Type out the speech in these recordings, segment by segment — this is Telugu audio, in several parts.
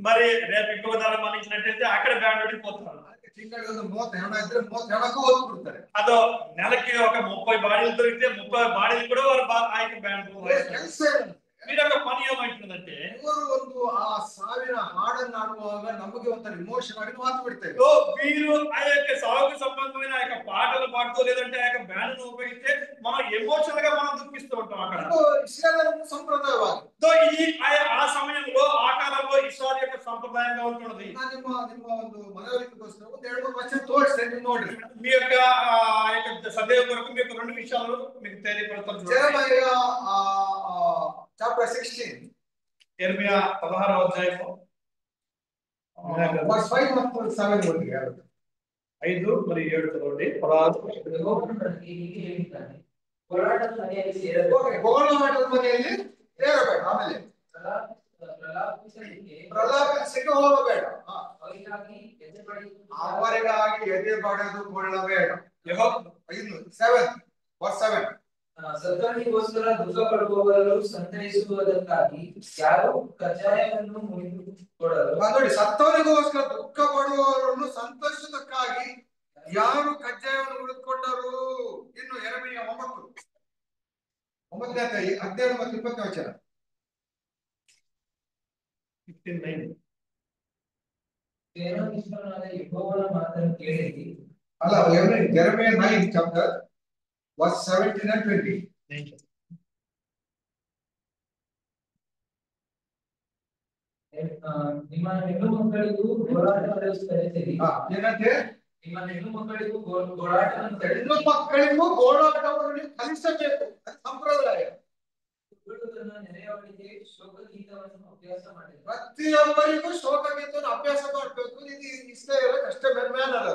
మరి రేపు ఇంకొక ధర మరణించినట్టయితే అక్కడ బ్యాండ్ ఓడిపోతారు. అదో నెలకి ఒక 30 బాడీలు దొరికితే 30 బాడీలు కూడా వారు ఆ యొక్క బ్యాండ్ వీరి యొక్క పని ఏమైంటుందంటే ಒಂದು ಆ ಸಾವಿನ ಹಾಡನ್ನು ಆಡುವಾಗ ನಮಗೆ ಒಂಥರ ಇಮೋಷನ್ ಆಗಿ ಮಾತು ಬಿಡ್ತೇವೆ. వీరు ఆ యొక్క సాగుకు సంబంధమైన ఆ యొక్క పాటలు పాడుతూ లేదంటే ఆ యొక్క బ్యాండ్ ఉపయోగిస్తే మనం ఎమోషనల్ గా మనం దుఃఖిస్తూ ఉంటాం అక్కడ. ఇస్రాయేల్ సంప్రదాయవాది. ఇది ఆ సమయంలో ఆ కాలంలో ఇస్రాయేల్ యొక్క సంప్రదాయంగా ఉంటున్నది. ನಿಮ್ಮ ಒಂದು ಮನವರಿಕೆಗೋಸ್ಕರ ಒಂದು 2-3 వచనం తోడిస్తే ನೋಡ್ರಿ. మీ యొక్క ఆ యొక్క సందేహం కొరకు మీకు 2 విషయాలు మీకు తెలియపడతాను. జెరమయా chapter 16 యెర్మయా 16వ అధ్యాయము verse 5 ಮತ್ತು 7 ఓది 5 మరియు 7 చదవండి. 16 ಹೋರಾಟದ ಮನೆಯಲ್ಲಿ ಸೇರಬೇಕು. ಓಕೆ, ಹೋರಾಟದ ಮನೆಯಲ್ಲಿ ಸೇರಬೇಡ. ಆಮೇಲೆ ಪ್ರಲಾಪಿಸಲಿಕ್ಕೆ ಹೋಗಬೇಡ. ಅವರಿಗಾಗಿ ಎದೆ ಬಡಿದುಕೊಳ್ಳಬೇಡ. 7 verse 7 ಸತ್ತವನಿಗೋಸ್ಕರ ದುಃಖ ಪಡುವವರು ಸಂತೈಸುವುದಕ್ಕಾಗಿ ಯಾರು ಕಜ್ಜಾಯವನ್ನು ಮುರಿದುಕೊಡಲು. ನೋಡಿ, ಸತ್ತವನಿಗೋಸ್ಕರ ದುಃಖ ಪಡುವವರನ್ನು ಸಂತೋಷದಕ್ಕಾಗಿ ಯಾರು ಕಜ್ಜಾಯವನ್ನು ಮುರಿದುಕೊಂಡರು. ಇನ್ನು ಯೆರೆಮೀಯ 9ನೇ ಅಧ್ಯಾಯ 17 ಮತ್ತು 20ನೇ ವಚನ. 15:9 ಸೇನಾಧೀಶ್ವರನಾದ ಯೆಹೋವನ ಮಾತನ್ನು ಕೇಳಿರಿ. ಅಲ್ಲ, ಯೆರೆಮೀಯ 9 chapter verse 17 and 20. ನಿಮ್ಮ ಹೆಣ್ಣು ಮಕ್ಕಳಿಗೂ ಹೋರಾಟವನ್ನು ಕಲಿಸಿರಿ. ಏನಂತೆ? ನಿಮ್ಮ ಹೆಣ್ಣು ಮಕ್ಕಳಿಗೂ ಹೋರಾಟವನ್ನು ಹೆಣ್ಣು ಮಕ್ಕಳಿಗೂ ಹೋರಾಟವನ್ನು ಕಲಿಸಬೇಕು. ಸಂಪ್ರದಾಯ. ನೆರೆಯವರಿಗೆ ಶೋಕಗೀತವನ್ನು ಅಭ್ಯಾಸ ಮಾಡಿ ಪ್ರತಿಯೊಬ್ಬರಿಗೂ ಶೋಕಗೀತವನ್ನು ಅಭ್ಯಾಸ ಮಾಡಬೇಕು. ಇದು ಇಸ್ರಾಯೇಲ್ ಕಷ್ಟ ಮೆನ್ಮ್ಯಾನರ.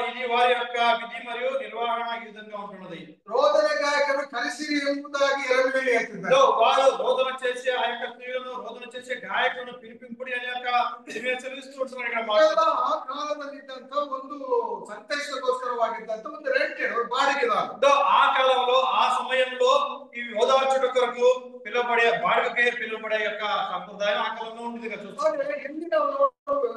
ఇది వారి యొక్క విధి మరియు నిర్వహణ ఈ విధంగా ఉంటున్నది. రోదన గాయకులను కలిసిరి ఎంబుదాಗಿ యెరెమీయ ಹೇಳ್ತಿದ್ದಾರೆ. వారు రోదన చేసే ఆ యొక్క స్త్రీలను రోదన చేసే గాయకులను పిలిపింపుడి అనే యొక్క సెలవిస్తూ ఉంటున్నారు ఇక్కడ మాట. ಆ ಕಾಲದಲ್ಲಿ ಇದ್ದಂತ ಒಂದು ಸಂತೈಸಗೋಸ್ಕರವಾಗಿದ್ದಂತ ಒಂದು ರೆಂಟೆಡ್ ಒಂದು ಬಾಡಿಗೆದಾರ. ఆ కాలంలో ఆ సమయంలో ఈ ఓదార్చుట కొరకు పిలువబడే బాడిగకే పిలువబడే యొక్క సంప్రదాయం ఆ కాలంలో ఉండేది కదా.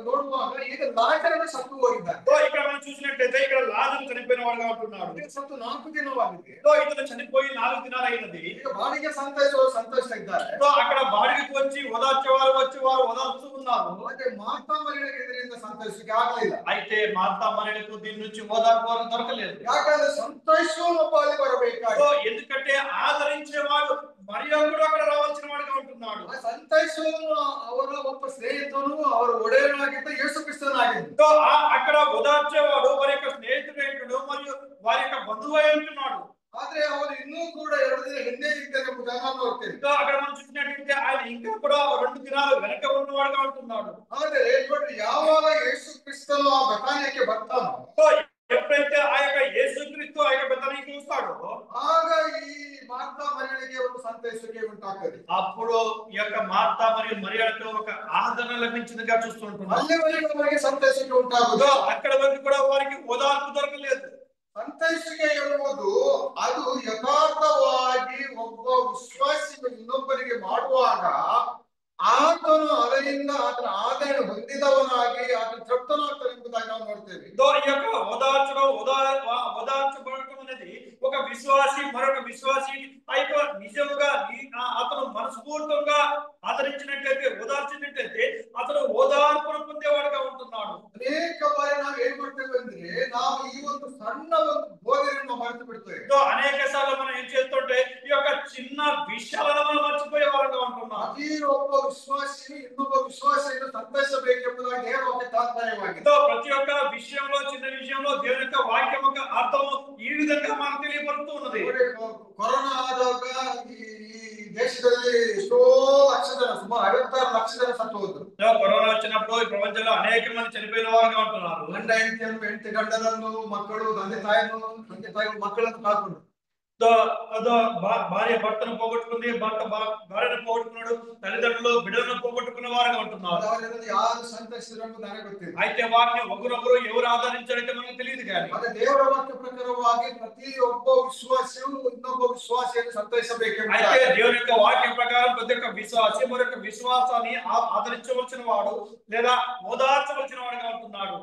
ನೋಡುವಾಗ ಈಗ ಲಾಜರನು ಸತ್ತು ಹೋಗಿದ್ದಾನೆ. ఇక్కడ మనం చూసినట్లయితే ఇక్కడ లాజరు చనిపోయిన వాడుగా ఉంటున్నాడు. ಸತ್ತು 4 ದಿನವಾಗಿದೆ. ఇతను చనిపోయి 4 దినాలు అయినది. ಈಗ ಬಾಡಿಗೆ ಸಂತೈಸುವವರು ಸಂತೋಷ ಇದ್ದಾರೆ. అక్కడ బాడిగకు వచ్చి ఓదార్చేవారు వచ్చి వారు ఓదార్చుతూ ఉన్నారు. అయితే మార్తా మరియలకు ಇದರಿಂದ ಸಂತೈಸಕ್ಕೆ ಆಗಲಿಲ್ಲ. అయితే మార్తా మరియలకు దీని నుంచి ఓదార్పు దొరకలేదు. ಯಾಕಂದ್ರೆ ಸಂತೈಸುವವನೊಬ್ಬ ಅಲ್ಲಿ ಬರಬೇಕಾಗಿದೆ. ఎందుకంటే ఆదరించేవాడు మరియా కూడా అక్కడ రావాల్సిన వాడుగా ఉంటున్నాడు. ಆ ಸಂತೈಸುವವನು ಅವರ ಒಬ್ಬ ಸ್ನೇಹಿತನು ಅವರ ಒಡೆಯನಾಗಿದ್ದ ಯೇಸು ಕ್ರಿಸ್ತನಾಗಿದ್ದ. అక్కడ ఓదార్చేవాడు వారి యొక్క స్నేహితుడు మరియు వారి యొక్క బంధువు అయి ఉంటున్నాడు. ಆದ್ರೆ ಅವರು ಇನ್ನೂ ಕೂಡ 2 ದಿನ ಹಿಂದೆ ಇದ್ದಾನೆಂಬುದನ್ನು ನಾವು ನೋಡ್ತೇವೆ. అక్కడ మనం చూసినట్లయితే ఆయన ఇంకా కూడా 2 దినాలు వెనక ఉన్నవాడుగా ఉంటున్నాడు. ಆದರೆ ನೋಡ್ರಿ, ಯಾವಾಗ ಯೇಸು ಕ್ರಿಸ್ತನು ಆ ಬೆಥಾನ್ಯಕ್ಕೆ ಬರ್ತಾನೋ, ఎప్పుడైతే ఆ యొక్క యేసుక్రీస్తు ఆ యొక్క బెతనీకి వస్తాడో ಆಗ ಈ మార్తా మరియಳಿಗೆ ಒಂದು ಸಂತೈಸುವಿಕೆ ಉಂಟಾಗ್ತದೆ. అప్పుడు ఈ యొక్క మార్తా మరియు మరియలకు ఒక ఆదరణ లభించిందిగా చూస్తుంటున్నాం. ಅಲ್ಲಿವರೆಗೂ ಅವರಿಗೆ ಸಂತೈಸುವಿಕೆ ಉಂಟಾಗುವುದು. అక్కడ వరకు కూడా వారికి ఓదార్పు దొరకలేదు. ಸಂತೈಸುವಿಕೆ ಎನ್ನುವುದು ಅದು ಯಥಾರ್ಥವಾಗಿ ಒಬ್ಬ ವಿಶ್ವಾಸಿಗಳು ಇನ್ನೊಬ್ಬರಿಗೆ ಮಾಡುವಾಗ ಆತನು ಅದರಿಂದ ಆತನ ಆದಾಯ ಹೊಂದಿದವನಾಗಿ ಆತನ ತೃಪ್ತನಾಗ್ತಾನೆ ಎಂಬುದಾಗಿ ನಾವು ನೋಡ್ತೇವೆ. ఈ యొక్క ఓదార్చబడటం అనేది ఒక విశ్వాసి మరొక విశ్వాసి అయితే నిజంగా అతను మనస్ఫూర్తిగా ఆదరించినట్లయితే ఓదార్చినట్లయితే అతను ఓదార్పును పొందేవాడుగా ఉంటున్నాడు. ಅನೇಕ ಬಾರಿ ನಾವು ಏನ್ ಮಾಡ್ತೇವೆ ಅಂದ್ರೆ ನಾವು ಈ ಒಂದು ಸಣ್ಣ ಒಂದು ಬೋಧನೆಯನ್ನು ಮರೆತು ಬಿಡ್ತೇವೆ. అనేక సార్లు మనం ఏం చేస్తుంటే ఈ యొక్క చిన్న విషయాలను మనం మర్చిపోయే వాడుగా ఉంటున్నాం. ಅದೇ ಒಬ್ಬ ವಿಶ್ವಾಸಿ ಇನ್ನೊಬ್ಬ ವಿಶ್ವಾಸಿಯನ್ನು ಸಂತೈಸಬೇಕೆಂಬುದಾಗಿ ದೇವರ ತಾತ್ಪರ್ಯವಾಗಿದೆ. ప్రతి ఒక్క విషయంలో చిన్న విషయంలో దేవుని యొక్క వాక్యం యొక్క అర్థం ఈ విధంగా మనకు తెలియబడుతూ ఉన్నది. ಕೊರೋನಾ ಆದಾಗ ಈ ದೇಶದಲ್ಲಿ ಎಷ್ಟೋ ಲಕ್ಷ ಜನ, ಸುಮಾರು 56 ಲಕ್ಷ ಜನ ಸತ್ತು ಹೋದ್ರು. కరోనా వచ్చినప్పుడు ఈ ప్రపంచంలో అనేక మంది చనిపోయిన వారుగా ఉంటున్నారు. ಗಂಡ ಹೆಂಡತಿ ಗಂಡನನ್ನು, ಮಕ್ಕಳು ತಂದೆ ತಾಯಿ ಮಕ್ಕಳನ್ನು ಕಾಕೊಂಡು భార్య భర్తను పోగొట్టుకుంది, భర్త భార్యను పోగొట్టుకున్నాడు, తల్లిదండ్రులు బిడ్డలను పోగొట్టుకున్న వారుగా ఉంటున్నారు. ಯಾರು ಸಂತೈಸಿದ್ರು ನನಗೆ ಗೊತ್ತಿಲ್ಲ. అయితే వారిని ఒకరొకరు ఎవరు ఆదరించారంటే మనకు తెలియదు. కానీ ಅದೇ ದೇವರ ವಾಕ್ಯ ಪ್ರಕಾರವಾಗಿ ಪ್ರತಿಯೊಬ್ಬ ವಿಶ್ವಾಸಿಯು ಇನ್ನೊಬ್ಬ ವಿಶ್ವಾಸಿಯನ್ನು ಸಂತೈಸಬೇಕೆಂಬ అయితే దేవుని యొక్క వాక్యం విశ్వాసి మరొక విశ్వాసాన్ని ఆదరించవలసిన వాడు లేదా ఓదార్చవలసిన వాడుగా ఉంటున్నాడు.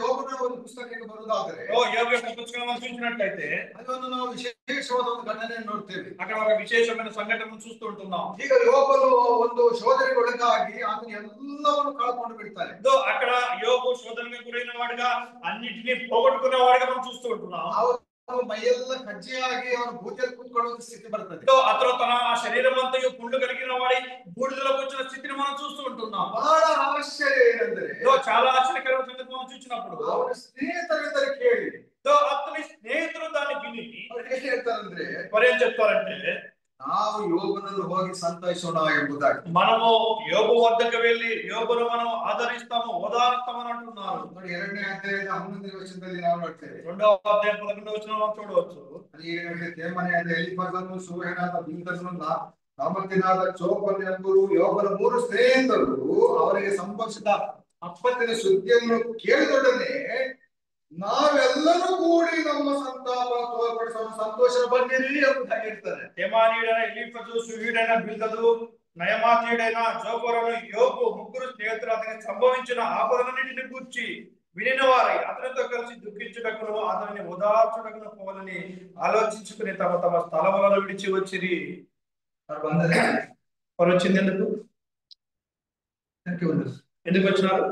ಯೋಬನ ಒಂದು ಪುಸ್ತಕಕ್ಕೆ ಬರುವುದಾದರೆ యోబు యొక్క పుస్తకం చూసినట్లయితే ಅದನ್ನು ನಾವು ವಿಶೇಷವಾದ ಒಂದು ಘಟನೆಯನ್ನು ನೋಡ್ತೇವೆ. అక్కడ ఒక విశేషమైన సంఘటనను చూస్తూ ఉంటున్నాం. ಈಗ ಯೋಬನು ಒಂದು ಶೋಧನೆಗೆ ಒಳಗಾಗಿ ಆತನು ಎಲ್ಲವನ್ನು ಕಳ್ಕೊಂಡು ಬಿಡ್ತಾನೆ. అక్కడ యోబు శోధనకు గురైన వాడుగా అన్నిటినీ పోగొట్టుకున్న వాడుగా మనం చూస్తూ ఉంటున్నాం. ಮೈಯೆಲ್ಲ ಕಜ್ಜಿಯಾಗಿ ಅವನು ಬೂದಿಯಲ್ಲಿ ಕೂತ್ಕೊಳ್ಳುವ ಸ್ಥಿತಿ ಬರ್ತದೆ. అతను తన శరీరం అంతా పుండు కలిగిన వాడి బూడిదలోకి వచ్చిన స్థితిని మనం చూస్తూ ఉంటున్నాం. ಬಹಳ ಆಶ್ಚರ್ಯ ಏನಂದ್ರೆ చాలా ఆశ్చర్యకరమైన సంగతి మనం చూసినప్పుడు ಅವನ ಸ್ನೇಹಿತರಿద్దరు ಕೇಳಿ అతని స్నేహితులు దాన్ని విని ಅವ್ರು ಏನ್ ಹೇಳ್ತಾರಂದ್ರೆ మరి ఏం చెప్తారంటే ನಾವು ಯೋಬನನ್ನು ಹೋಗಿ ಸಂತೈಸೋಣ ಎಂಬುದಾಗಿ. మనము యోబు వద్దకు వెళ్ళి యోబును మనం ఆదరిస్తాము ఓదారుస్తామని అంటున్నారు. ನೋಡಿ 2ನೇ ಅಧ್ಯಾಯದ 11ನೇ ವಚನದಲ್ಲಿ ನಾವು ನೋಡ್ತೇವೆ. 2వ అధ్యాయం 11వ వచనం మనం చూడవచ్చు. ಅಲ್ಲಿ ಏನಿದೆ ತೇಮನೆಯಾದ ಎಲಿಫಜನು ಸೂಹೆನಾದ ಬಿಲ್ದದನು ನಾಮತಿನಾದ ಚೋಪನ್ ಎಂಬುವರು ಯೋಬನ 3 ಸ್ನೇಹಿತರು ಅವರಿಗೆ ಸಂಭವಿಸಿದ ಅಪ್ಪತ್ತಿನ ಸುದ್ದಿಯನ್ನು ಕೇಳಿದೊಡನೆ ನಾವೆಲ್ಲರೂ ಕೂಡಿ ನಮ್ಮ ಸಂತಾಪ ತೋರ್ಪಡಿಸೋಣ ಸಂತೋಷ ಬನ್ನಿರಿ ಎಂಬುದಾಗಿ ಹೇಳ್ತಾರೆ. తేమానీయుడైన ఎలీఫజు సుహీయుడైన బిల్దదు నయమాతీయుడైన జోకోరను యోబు ముగ్గురు స్నేహితులు అతనికి సంభవించిన ఆపదలన్నిటిని గూర్చి వినిన వారై అతనితో కలిసి దుఃఖించుటకును అతనిని ఓదార్చుటకును పోవాలని ఆలోచించుకుని తమ తమ స్థలములను విడిచి వచ్చిరి. వారు వచ్చింది ఎందుకు వచ్చినారు?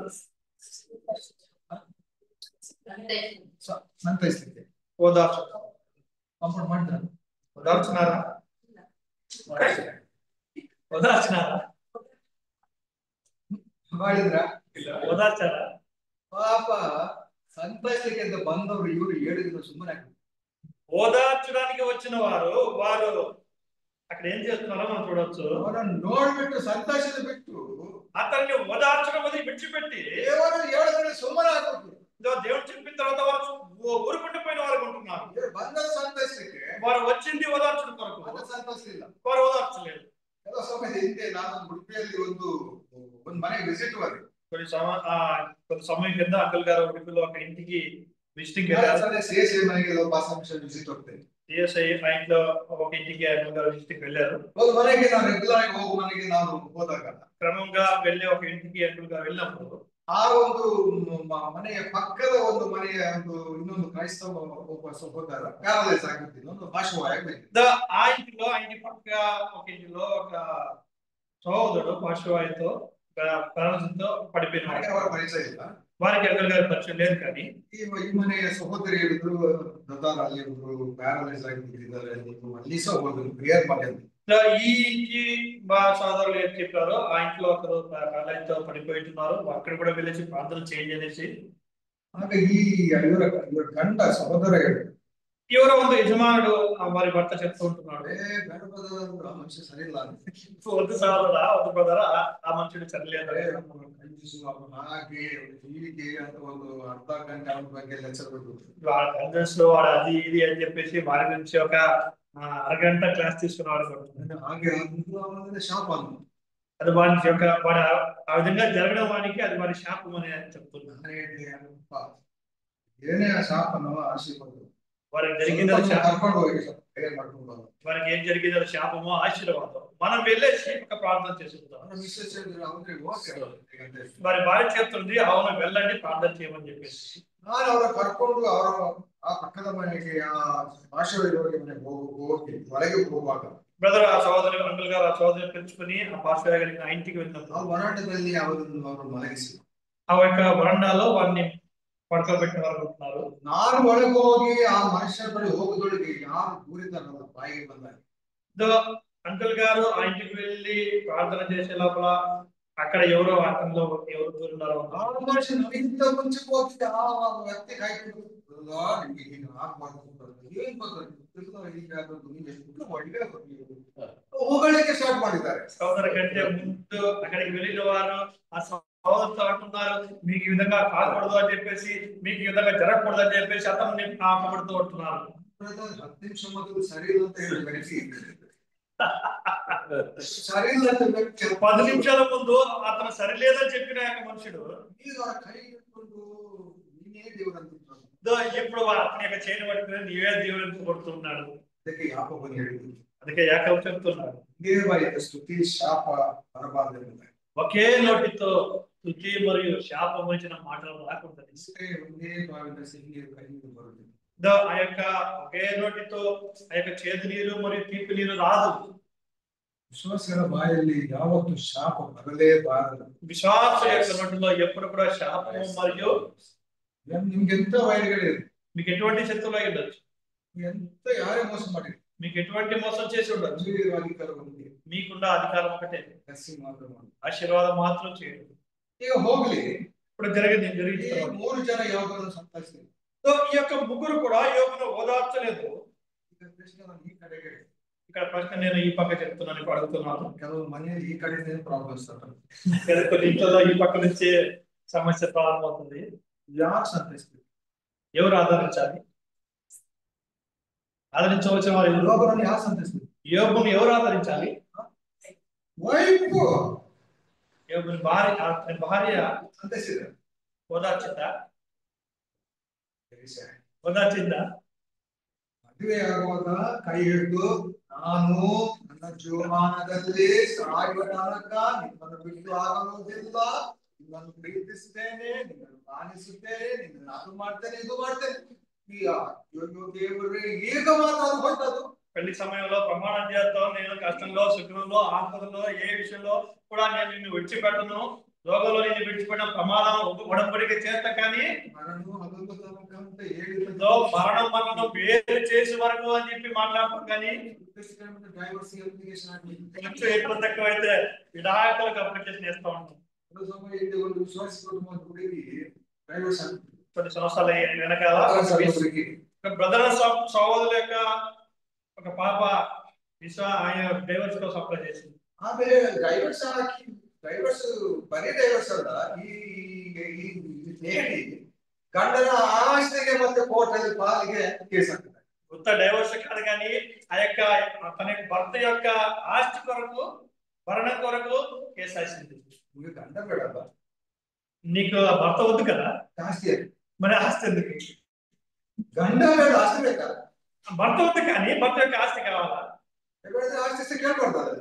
ಸಂತೈಸಲಿಕ್ಕೆ ఓదార్చు ಕಂಫರ್ಟ್ ಮಾಡ್ತಾರೆ. ఓదార్చున్నారా? ఓదార్చున్నారా? ಮಾಡಿದ್ರ ఓదార్చారా? ಪಾಪ ಸಂತೈಸಲಿಕ್ಕೆ ಅಂತ ಬಂದವರು ಇವರು 7 ದಿನ ಸುಮ್ಮನೆ ఓదార్చడానికి వచ్చిన వారు అక్కడ ఏం చేస్తున్నారో మనం చూడొచ్చు. ಅವರನ್ನು ನೋಡ್ಬಿಟ್ಟು ಸಂತೋಷದ ಬಿಟ್ಟು అతన్ని ఓదార్చడం అది విడిచిపెట్టి ದೇವರು 7 ದಿನ ಸುಮ್ಮನೆ ಆಗ್ಬಿಟ್ಟು దేవుడు చెప్పిన తర్వాత వారు ఊరుకుండిపోయిన వారు ఉంటున్నారు. ಬಂದ ಸಂತೈಸಲಿಕ್ಕೆ వారు వచ్చింది ఓదార్చడం కొరకు, ಸಂತೈಸಲಿಲ್ಲ. వారు ఓదార్చలేదు. ಕೆಲವು ಸಮಯದ ಹಿಂದೆ ನಾನು ಉಡುಪಿಯಲ್ಲಿ ಒಂದು ಮನೆಗೆ ವಿಸಿಟ್ ಮಾಡಿ కొంత సమయం కింద అంకుల్ గారు ఉడిపిలో ఒక ఇంటికి విజిటింగ్ వెళ్ళారు. సిఎస్ఐ మನೆಗೆ ಪಾಸ್ ಫಂಕ್ಷನ್ ವಿಸಿಟ್ ಹೋಗ್ತೇನೆ. సిఎస్ఐ ఇంట్లో ఒక ఇంటికి అంకుల్ గారు విజిటింగ్ వెళ్ళారు. ಒಂದು ಮನೆಗೆ ನಾನು ರೆಗ್ಯುಲರ್ ಆಗಿ ಹೋಗುವ ಮನೆಗೆ ನಾನು ಹೋದಾಗ క్రమంగా వెళ్ళే ఒక ఇంటికి అంకుల్ గారు వెళ్ళినప్పుడు ಆ ಒಂದು ಮನೆಯ ಪಕ್ಕದ ಒಂದು ಮನೆಯ ಒಂದು ಇನ್ನೊಂದು ಕ್ರೈಸ್ತವ ಒಬ್ಬ ಸಹೋದರ ಪ್ಯಾರಲೈಸ್ ಆಗಿರ್ತೀನಿ, ಒಂದು ಪಾರ್ಶ್ವವಾಯು. ఆ ఇంటి పక్క ఒక ఇంటిలో ఒక సహోదరుడు పార్శ్వవాయుతో ప్రారంభంతో పడిపోయినాడు. ಅವರ ಪರಿಚಯ ಇಲ್ಲ, వారికి అంకుల్ గారి పరిచయం లేదు. కానీ ಈ ಮನೆಯ ಸಹೋದರಿ ಹೇಳಿದ್ರು ಬ್ರದರ್ ಅಲ್ಲಿ ಒಬ್ರು ಪ್ಯಾರಲೈಸ್ ಆಗಿದ್ದಾರೆ, ಅಲ್ಲಿ ಸಹ ಹೋದ್ರು ಪ್ರೇಯರ್ ಮಾಡಿ. ఈ ఇంటి మా సోదరులు ఏం చెప్పారో ఆ ఇంట్లో ఒకరు కాలేజీతో పడిపోయింటున్నారు, అక్కడ కూడా వెళ్ళేసి ప్రార్థన చేంజ్ అనేసి. ಆಗ ಈ ಇವರ ಗಂಡ ಸಹೋದರ ಹೇಳಿದ್ರು, ఎవరో ಒಂದು యజమానుడు వారి భర్త చెప్తూ ఉంటున్నాడు, ಆ ಮನುಷ್ಯ ಸರಿ ಇಲ್ಲ, వద్దు సోదరా వద్దు బ్రదరా ఆ మనుషుడు సరిలేదు, ಹಾಗೆ ಜೀವಿಗೆ ಅಂತ ಒಂದು ಅರ್ಧ ಗಂಟೆ ಅವನ ಬಗ್ಗೆ ಲೆಕ್ಚರ್ ಕೊಟ್ಟು వాడు అది ఇది అని చెప్పేసి వారి నుంచి ఒక అరగంట క్లాస్ తీసుకున్నాడు. ಹಾಗೆ ಶಾಪ ಅನ್ನು అది వారి యొక్క వాడు ఆ విధంగా జరగడం వానికి అది వారి శాపం అని చెప్తున్నారు. ಏನೇ ಆ ಶಾಪನ್ನು ಆಶೀರ್ವಾದ వారికి జరిగింది ಕರ್ಕೊಂಡು ಹೋಗಿ ಪ್ರೇಯರ್ ಮಾಡ್ಕೊಂಡು వారికి ఏం జరిగింది అది శాపము ఆశీర్వాదం. మనం వెళ్ళేసి ఒక ప్రార్థన చేసుకుంటాం. వారి భార్య చెప్తుంది అవును వెళ్ళండి ప్రార్థన చేయమని చెప్పేసి. ನಾನು ಅವರ ಕರ್ಕೊಂಡು ಅವರ ಆ ಪಕ್ಕದ ಮನೆಗೆ ಆ ಪಾರ್ಶ್ವವಾಯು ಮನೆಗೆ ಹೋಗಿ ಒಳಗೆ ಹೋಗುವಾಗ బ్రదర్ ఆ సోదరు అంకుల్ గారు ఆ సోదరు పెంచుకుని ఆ పార్శ్వవాయు గారికి ఆ ఇంటికి వెళ్ళినప్పుడు ಆ ವರಾಂಡದಲ್ಲಿ ಅವರು ಮಲಗಿಸಿ ఆ యొక్క వరండాలో వారిని పడుకోబెట్టిన వారు ఉంటున్నారు. ನಾನು ಒಳಗೆ ಹೋಗಿ ಆ ಮನುಷ್ಯನ ಬಳಿ ಹೋಗುದೊಳಗೆ ಯಾರು ದೂರಿದ್ದಾರಲ್ಲ ಬಾಯಿಗೆ ಬಂದಾಗ అంకుల్ గారు ఆ ఇంటికి వెళ్ళి ప్రార్థన చేసే లోపల అక్కడ ఎవరో అతనిలో ఎవరు దూరున్నారో ಆ ಮನುಷ್ಯ ನಮ್ಮಿಂದ ಮುಂಚೆ ಹೋಗಿದ್ದ ಆ ವ್ಯಕ್ತಿ ಕಾಯ್ಕೊಂಡು ನಿಮ್ಗೆ ಹೀಗೆ ಆಗ್ಬಾರ್ದು ಏನ್ ಹೋಗಲಿಕ್ಕೆ ಸ್ಟಾರ್ಟ್ ಮಾಡಿದ್ದಾರೆ. సోదరు కంటే ముందు అక్కడికి వెళ్ళిన వారు ఆ సోదరుతో అంటున్నారు మీకు ఈ విధంగా కాకూడదు అని చెప్పేసి, మీకు ఈ విధంగా జరగకూడదు అని చెప్పేసి అతన్ని ఆపబడుతూ ఉంటున్నారు. 10 నిమిషం మొదలు సరి ಇಲ್ಲ ಅಂತ ಹೇಳಿ ಬೆಳೆಸಿ సరి ಇಲ್ಲ ಅಂತ ವ್ಯಕ್ತಿ 10 నిమిషాల ముందు అతను సరిలేదని చెప్పిన మనుషుడు ಈಗ ಕೈ ಹಿಡ್ಕೊಂಡು ನೀನೇ ದೇವರು ಅಂటున్నాడు. ఇప్పుడు అతని యొక్క చేయని పట్టుకుని నీవే దేవుడు కొడుతున్నాడు. ಅದಕ್ಕೆ ಯಾಕೋಬನು ಹೇಳಿದ್ರು, ಅದಕ್ಕೆ ಯಾಕೋಬ చెప్తున్నాడు, ದೇವರ ಸ್ತುತಿ ಶಾಪ ಬರಬಾರದೆಂಬುದಾಗಿ ఒకే నోటితో స్తుతి మరియు శాపం వచ్చిన మాటలు రాకుంటది. ಒಂದೇ ಬಾವಿನ ಸಿಹಿ ಕಹಿಯು ಬರುತ್ತದೆ. ఆ యొక్క ఒకే నోటితో ఆ యొక్క చేదు నీరు మరియు తీపి నీరు రాదు. విశ్వాసుల బాಯಲ್ಲಿ యావత్తు శాప బరలేబారదు. విశ్వాసుల యొక్క నోటిలో ఎప్పుడు కూడా శాపము మరియు ನಿಮ್ಗೆ ಎಂತ ವೈರಿಗಳಿದೆ, మీకు ఎటువంటి శత్రువులు అయి ఉండొచ్చు, ఎంత ಯಾರೇ ಮೋಸ ಮಾಡಿ, మీకు ఎటువంటి మోసం చేసి ఉండొచ్చు, అధికారం ఉంది, మీకున్న అధికారం ఒకటే కసి మాత్రం ఉంది. ఆశీర్వాదం మాత్రం చేయడం. ಈಗ ಹೋಗ್ಲಿ, ఇప్పుడు జరిగింది ಈ 3 ಜನ ಯಾವಾಗಲೂ ಸಂತೈಸಿದ್ರು. సో ఈ యొక్క ముగ్గురు కూడా యోగును ఓదార్చలేదు. ಈಗ ಪ್ರಶ್ನೆ ನಾನು ಈ ಕಡೆಗೆ, ఇక్కడ ప్రశ్న నేను ఈ పక్క చెప్తున్నాను, ఇప్పుడు అడుగుతున్నాను. ಕೆಲವು ಮನೆಯಲ್ಲಿ ಈ ಕಡೆ ಪ್ರಾಬ್ಲಮ್ಸ್ ಆಗ್ತವೆ, కొన్ని ఇంట్లో ఈ పక్క నుంచి సమస్య ప్రారంభమవుతుంది. ಯಾರು ಸಂತೈಸ್ತಾರೆ, ఎవరు ఆదరించాలి? ఆదరించవలసిన వారు ఎవరు? యోగులను ಯಾರು ಸಂತೈಸ್ತಾರೆ? యోగుని ఎవరు ఆదరించాలి? వైఫ్ యోగుని భార్య ಸಂತೈಸಿದ್ರೆ ఓదార్చిందా? ఓదార్చిందా? ಮದುವೆ ಆಗುವಾಗ ಕೈ ಹಿಡಿದು ನಾನು ನನ್ನ ಜೀವಮಾನದಲ್ಲಿ ಸಾಯುವ ತನಕ ನಿಮ್ಮನ್ನು ಬಿಟ್ಟು ಆಗುವುದಿಲ್ಲ, ನಿಮ್ಮನ್ನು ಪ್ರೀತಿಸುತ್ತೇನೆ, ನಿಮ್ಮನ್ನು ಮಾನಿಸುತ್ತೇನೆ, ನಿಮ್ಮನ್ನು ಅದು ಮಾಡ್ತೇನೆ ಇದು ಮಾಡ್ತೇನೆ. ಈಗ దేవుడు ఏక మాత్రం పోతాడు. పెళ్లి సమయంలో ప్రమాణం చేస్తాం, నేను కష్టంలో సుఖంలో ఆపదలో ఏ విషయంలో కూడా నేను నిన్ను విడిచిపెట్టను, లోకంలో నిన్ను విడిచిపెట్టిన ప్రమాదం ఉడంబడిక చేస్తా, కానీ మరణం మనను వేరు చేసే వరకు అని చెప్పి మాట్లాడతాం. కానీ కొంచెం ఎక్కువ తక్కువ అయితే విడాకులకు అప్లికేషన్ వేస్తా ఉంటాం. కొన్ని సంవత్సరాల వెనకాల బ్రదర్ సహోదరుల యొక్క ఒక పాప ఆయన డైవర్స్ కోసం అప్లై చేసింది. ಆಮೇಲೆ ಡೈವರ್ಸ್ ಬರೀ ಡೈವರ್ಸ್ ಅಲ್ಲ, ಈ ನೇಡಿ ಗಂಡನ ಆಸ್ತಿಗೆ ಮತ್ತೆ ಕೋರ್ಟಲ್ಲಿ ಪಾಲಿಗೆ ಕೇಸ್ ಆಗ್ತದೆ. కొత్త డైవర్స్ కాదు, కానీ ఆ యొక్క తన భర్త యొక్క ఆస్తి కొరకు భరణం కొరకు కేసు వేసింది. నువ్వు గండ పెడబ్బ, నీకు ఆ భర్త వద్దు కదా, ఆస్తి మరి ఆస్తి ఎందుకు? గండ ಬೇಡ, ఆస్తి ಬೇಕಾ? భర్త వద్దు, కానీ భర్త యొక్క ఆస్తి కావాలా? ఆస్తి ఇస్తే కేಳ್ಕೊಡ್ತಾರೆ.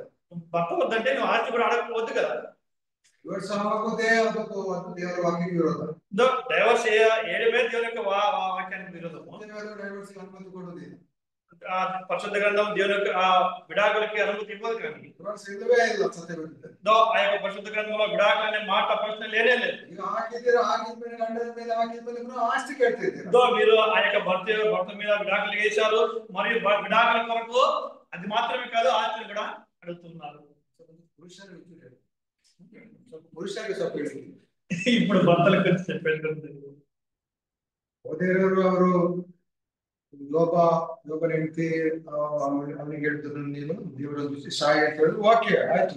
భర్త వద్దంటే నువ్వు ఆస్తి కూడా అడగవద్దు కదా. డైవర్స్ ఆಗೋదే ಅದಕ್ಕೆ ದೇವರ ವಾಕ್ಯಕ್ಕೆ ವಿರೋಧ. డైవర్స్ ఏడమే దేవుని యొక్క వాక్యానికి విరోధము. డైవర్స్ అనుమతి ಕೊಡೋದಿಲ್ಲ. పరిశుద్ధ గ్రంథం దేవుని యొక్క విడాకులకి అనుమతి ఇవ్వదు. కానీ డైవర్స్ ఇల్లవే ಇಲ್ಲ సత్యవేద. ఆ యొక్క పరిశుద్ధ గ్రంథంలో విడాకులు అనే మాట ప్రశ్న లేనే లేదు. ಈಗ ಹಾಕಿದ್ದೀರಾ, ಹಾಕಿದ್ಮೇಲೆ ಗಂಡನ ಮೇಲೆ ಹಾಕಿದ್ಮೇಲೆ ఆస్తి ಕೇಳ್ತಿದ್ದೀರಾ. మీరు ఆ యొక్క భర్త మీద విడాకులు వేశారు, మరియు విడాకుల కొరకు అది మాత్రమే కాదు ఆస్తిని కూడా అడుగుతున్నారు. పురుషులకు చెప్పండి, ఇప్పుడు భర్తల గురించి చెప్పండి. ఓదేరరు ಅವರು ಲೋಬನ ಹೆಂಡತಿ ಅವನಿಗೆ ಹೇಳ್ತಿದ್ರು, ನೀನು ದೇವರ ದೃಷ್ಟಿ ಸಾಯಿ ಅಂತ ಹೇಳಿ ವಾಕ್ಯ ಆಯ್ತು.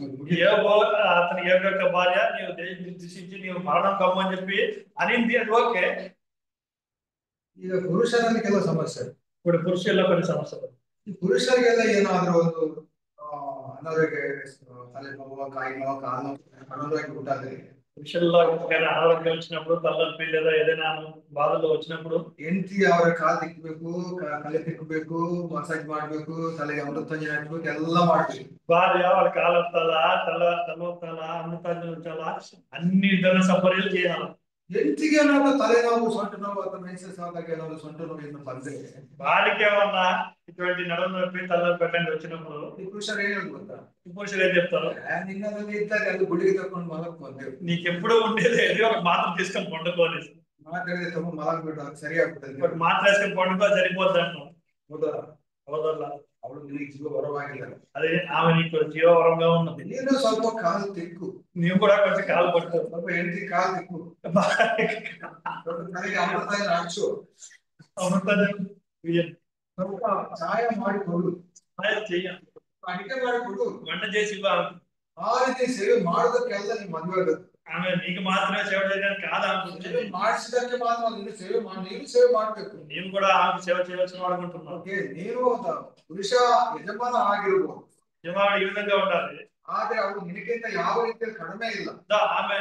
అతని యొక్క భార్య నీవు దేవుని దృష్టించి నీవు మరణం కమ్మని చెప్పి అనింది, అది ఓకే. ಈಗ ಪುರುಷರಲ್ಲಿ ಕೆಲವು ಸಮಸ್ಯೆ, ఇప్పుడు పురుషుల్లో కొన్ని సమస్యలు. ಈ పురుషರಿಗೆಲ್ಲ ಏನಾದ್ರೂ ಒಂದು ಅನಾರೋಗ್ಯ, ತಲೆನೋವು, ಕಾಯಿ ನೋವು, ಕಾಲು ನೋವು, ಅನಾರೋಗ್ಯ ಉಂಟಾದ್ರೆ, పురుషుల్లో అనారోగ్యం వచ్చినప్పుడు, తలనొప్పి లేదా ఏదైనా బాధలు వచ్చినప్పుడు ಹೆಂಡತಿ ಅವರ ಕಾಲು ತಿಕ್ಕಬೇಕು, ತಲೆ ತಿಕ್ಕಬೇಕು, ಮಸಾಜ್ ಮಾಡ್ಬೇಕು, ತಲೆಗೆ ಅಮೃತಾಂಜನ ಹಾಕ್ಬೇಕು, ಎಲ್ಲ ಮಾಡ್ಬೇಕು. భార్య వాళ్ళ కాలొత్తాలా, తలొత్తాలా, అమృతాంజనం ఉంచాలా, అన్ని విధాల సపర్యలు చేయాలి. ಹೆಂಡತಿಗೆ ಏನಾದ್ರು ತಲೆನೋವು, ಸೊಂಟ ನೋವು ಅಥವಾ ಮೆನ್ಸಸ್ ಆದಾಗ ಏನಾದ್ರು ಸೊಂಟ ನೋವು ಇನ್ನು ಬಂದ್ರೆ, భార్యకి ఏమన్నా ఇటువంటి నడుము నొప్పి, తలనొప్పి పెట్టండి వచ్చినప్పుడు ಈ ಪುರುಷರು ಏನ್ ಗೊತ್ತಾ, పురుషులు ఏం చెప్తారు? ನಿನ್ನದಲ್ಲಿ ಇದ್ದಾಗ ಅದು ಗುಳಿಗೆ ತಕೊಂಡು ಮಲಗ್ಕೊಂಡೆವು, నీకెప్పుడు ఉండేది ఏదో ఒక మాత్రం తీసుకొని పండుకోవాలి, ಮಾತಾಡಿದ್ರೆ ತಮ್ಮ ಮಲಗ್ಬಿಟ್ಟು ಅದು ಸರಿಯಾಗ್ತದೆ, ఒక మాత్ర వేసుకొని పండుకో సరిపోద్ది అంటాం. ಹೌದಾ? అవదల్లా ಅವಳು ನಿನಗೆ ಜೀವ ಬರವಾಗಿಲ್ಲ, అదే ఆమె నీకు జీవవరంగా ఉన్నది. ನೀನು ಸ್ವಲ್ಪ ಕಾಲು ತಿಕ್ಕು, నీవు కూడా కొంచెం కాలు పట్టు, ಸ್ವಲ್ಪ ಹೆಂಡತಿ ಕಾಲು ತಿಕ್ಕು, ಸ್ವಲ್ಪ ತಲೆಗೆ ಅಮೃತಾಂಜನ ಹಾಕ್ಸು, అమృతాంజనం ಸ್ವಲ್ಪ ಸಹಾಯ ಮಾಡಿಕೊಡು, చెయ్యాలి, ಅಡಿಗೆ ಮಾಡಿಕೊಡು, వంట చేసి ఇవ్వాలి. ಆ ರೀತಿ ಸೇವೆ ಮಾಡೋದಕ್ಕೆಲ್ಲ ನೀನ್ ಮದುವೆ ಆಗುತ್ತೆ. ఆమె నీకు మాత్రమే సేవ చేయడానికి కాదు అనుకుంటుంది, ಸೇವೆ ಮಾಡಿಸಿದಕ್ಕೆ ಮಾತ್ರ ನೀನು ಸೇವೆ ಮಾಡಿ, ನೀನು ಸೇವೆ ಮಾಡ್ಬೇಕು. నీవు కూడా ఆమెకు సేవ చేయవలసిన అనుకుంటున్నావు. ಓಕೆ, ನೀನು ಪುರುಷ ಯಜಮಾನ ಆಗಿರ್ಬೋದು, యజమానుడు ఈ విధంగా ఉండాలి, ಆದ್ರೆ ಅವಳು ನಿನಗಿಂತ ಯಾವ ರೀತಿಯಲ್ಲಿ ಕಡಿಮೆ ಇಲ್ಲ. ఆమె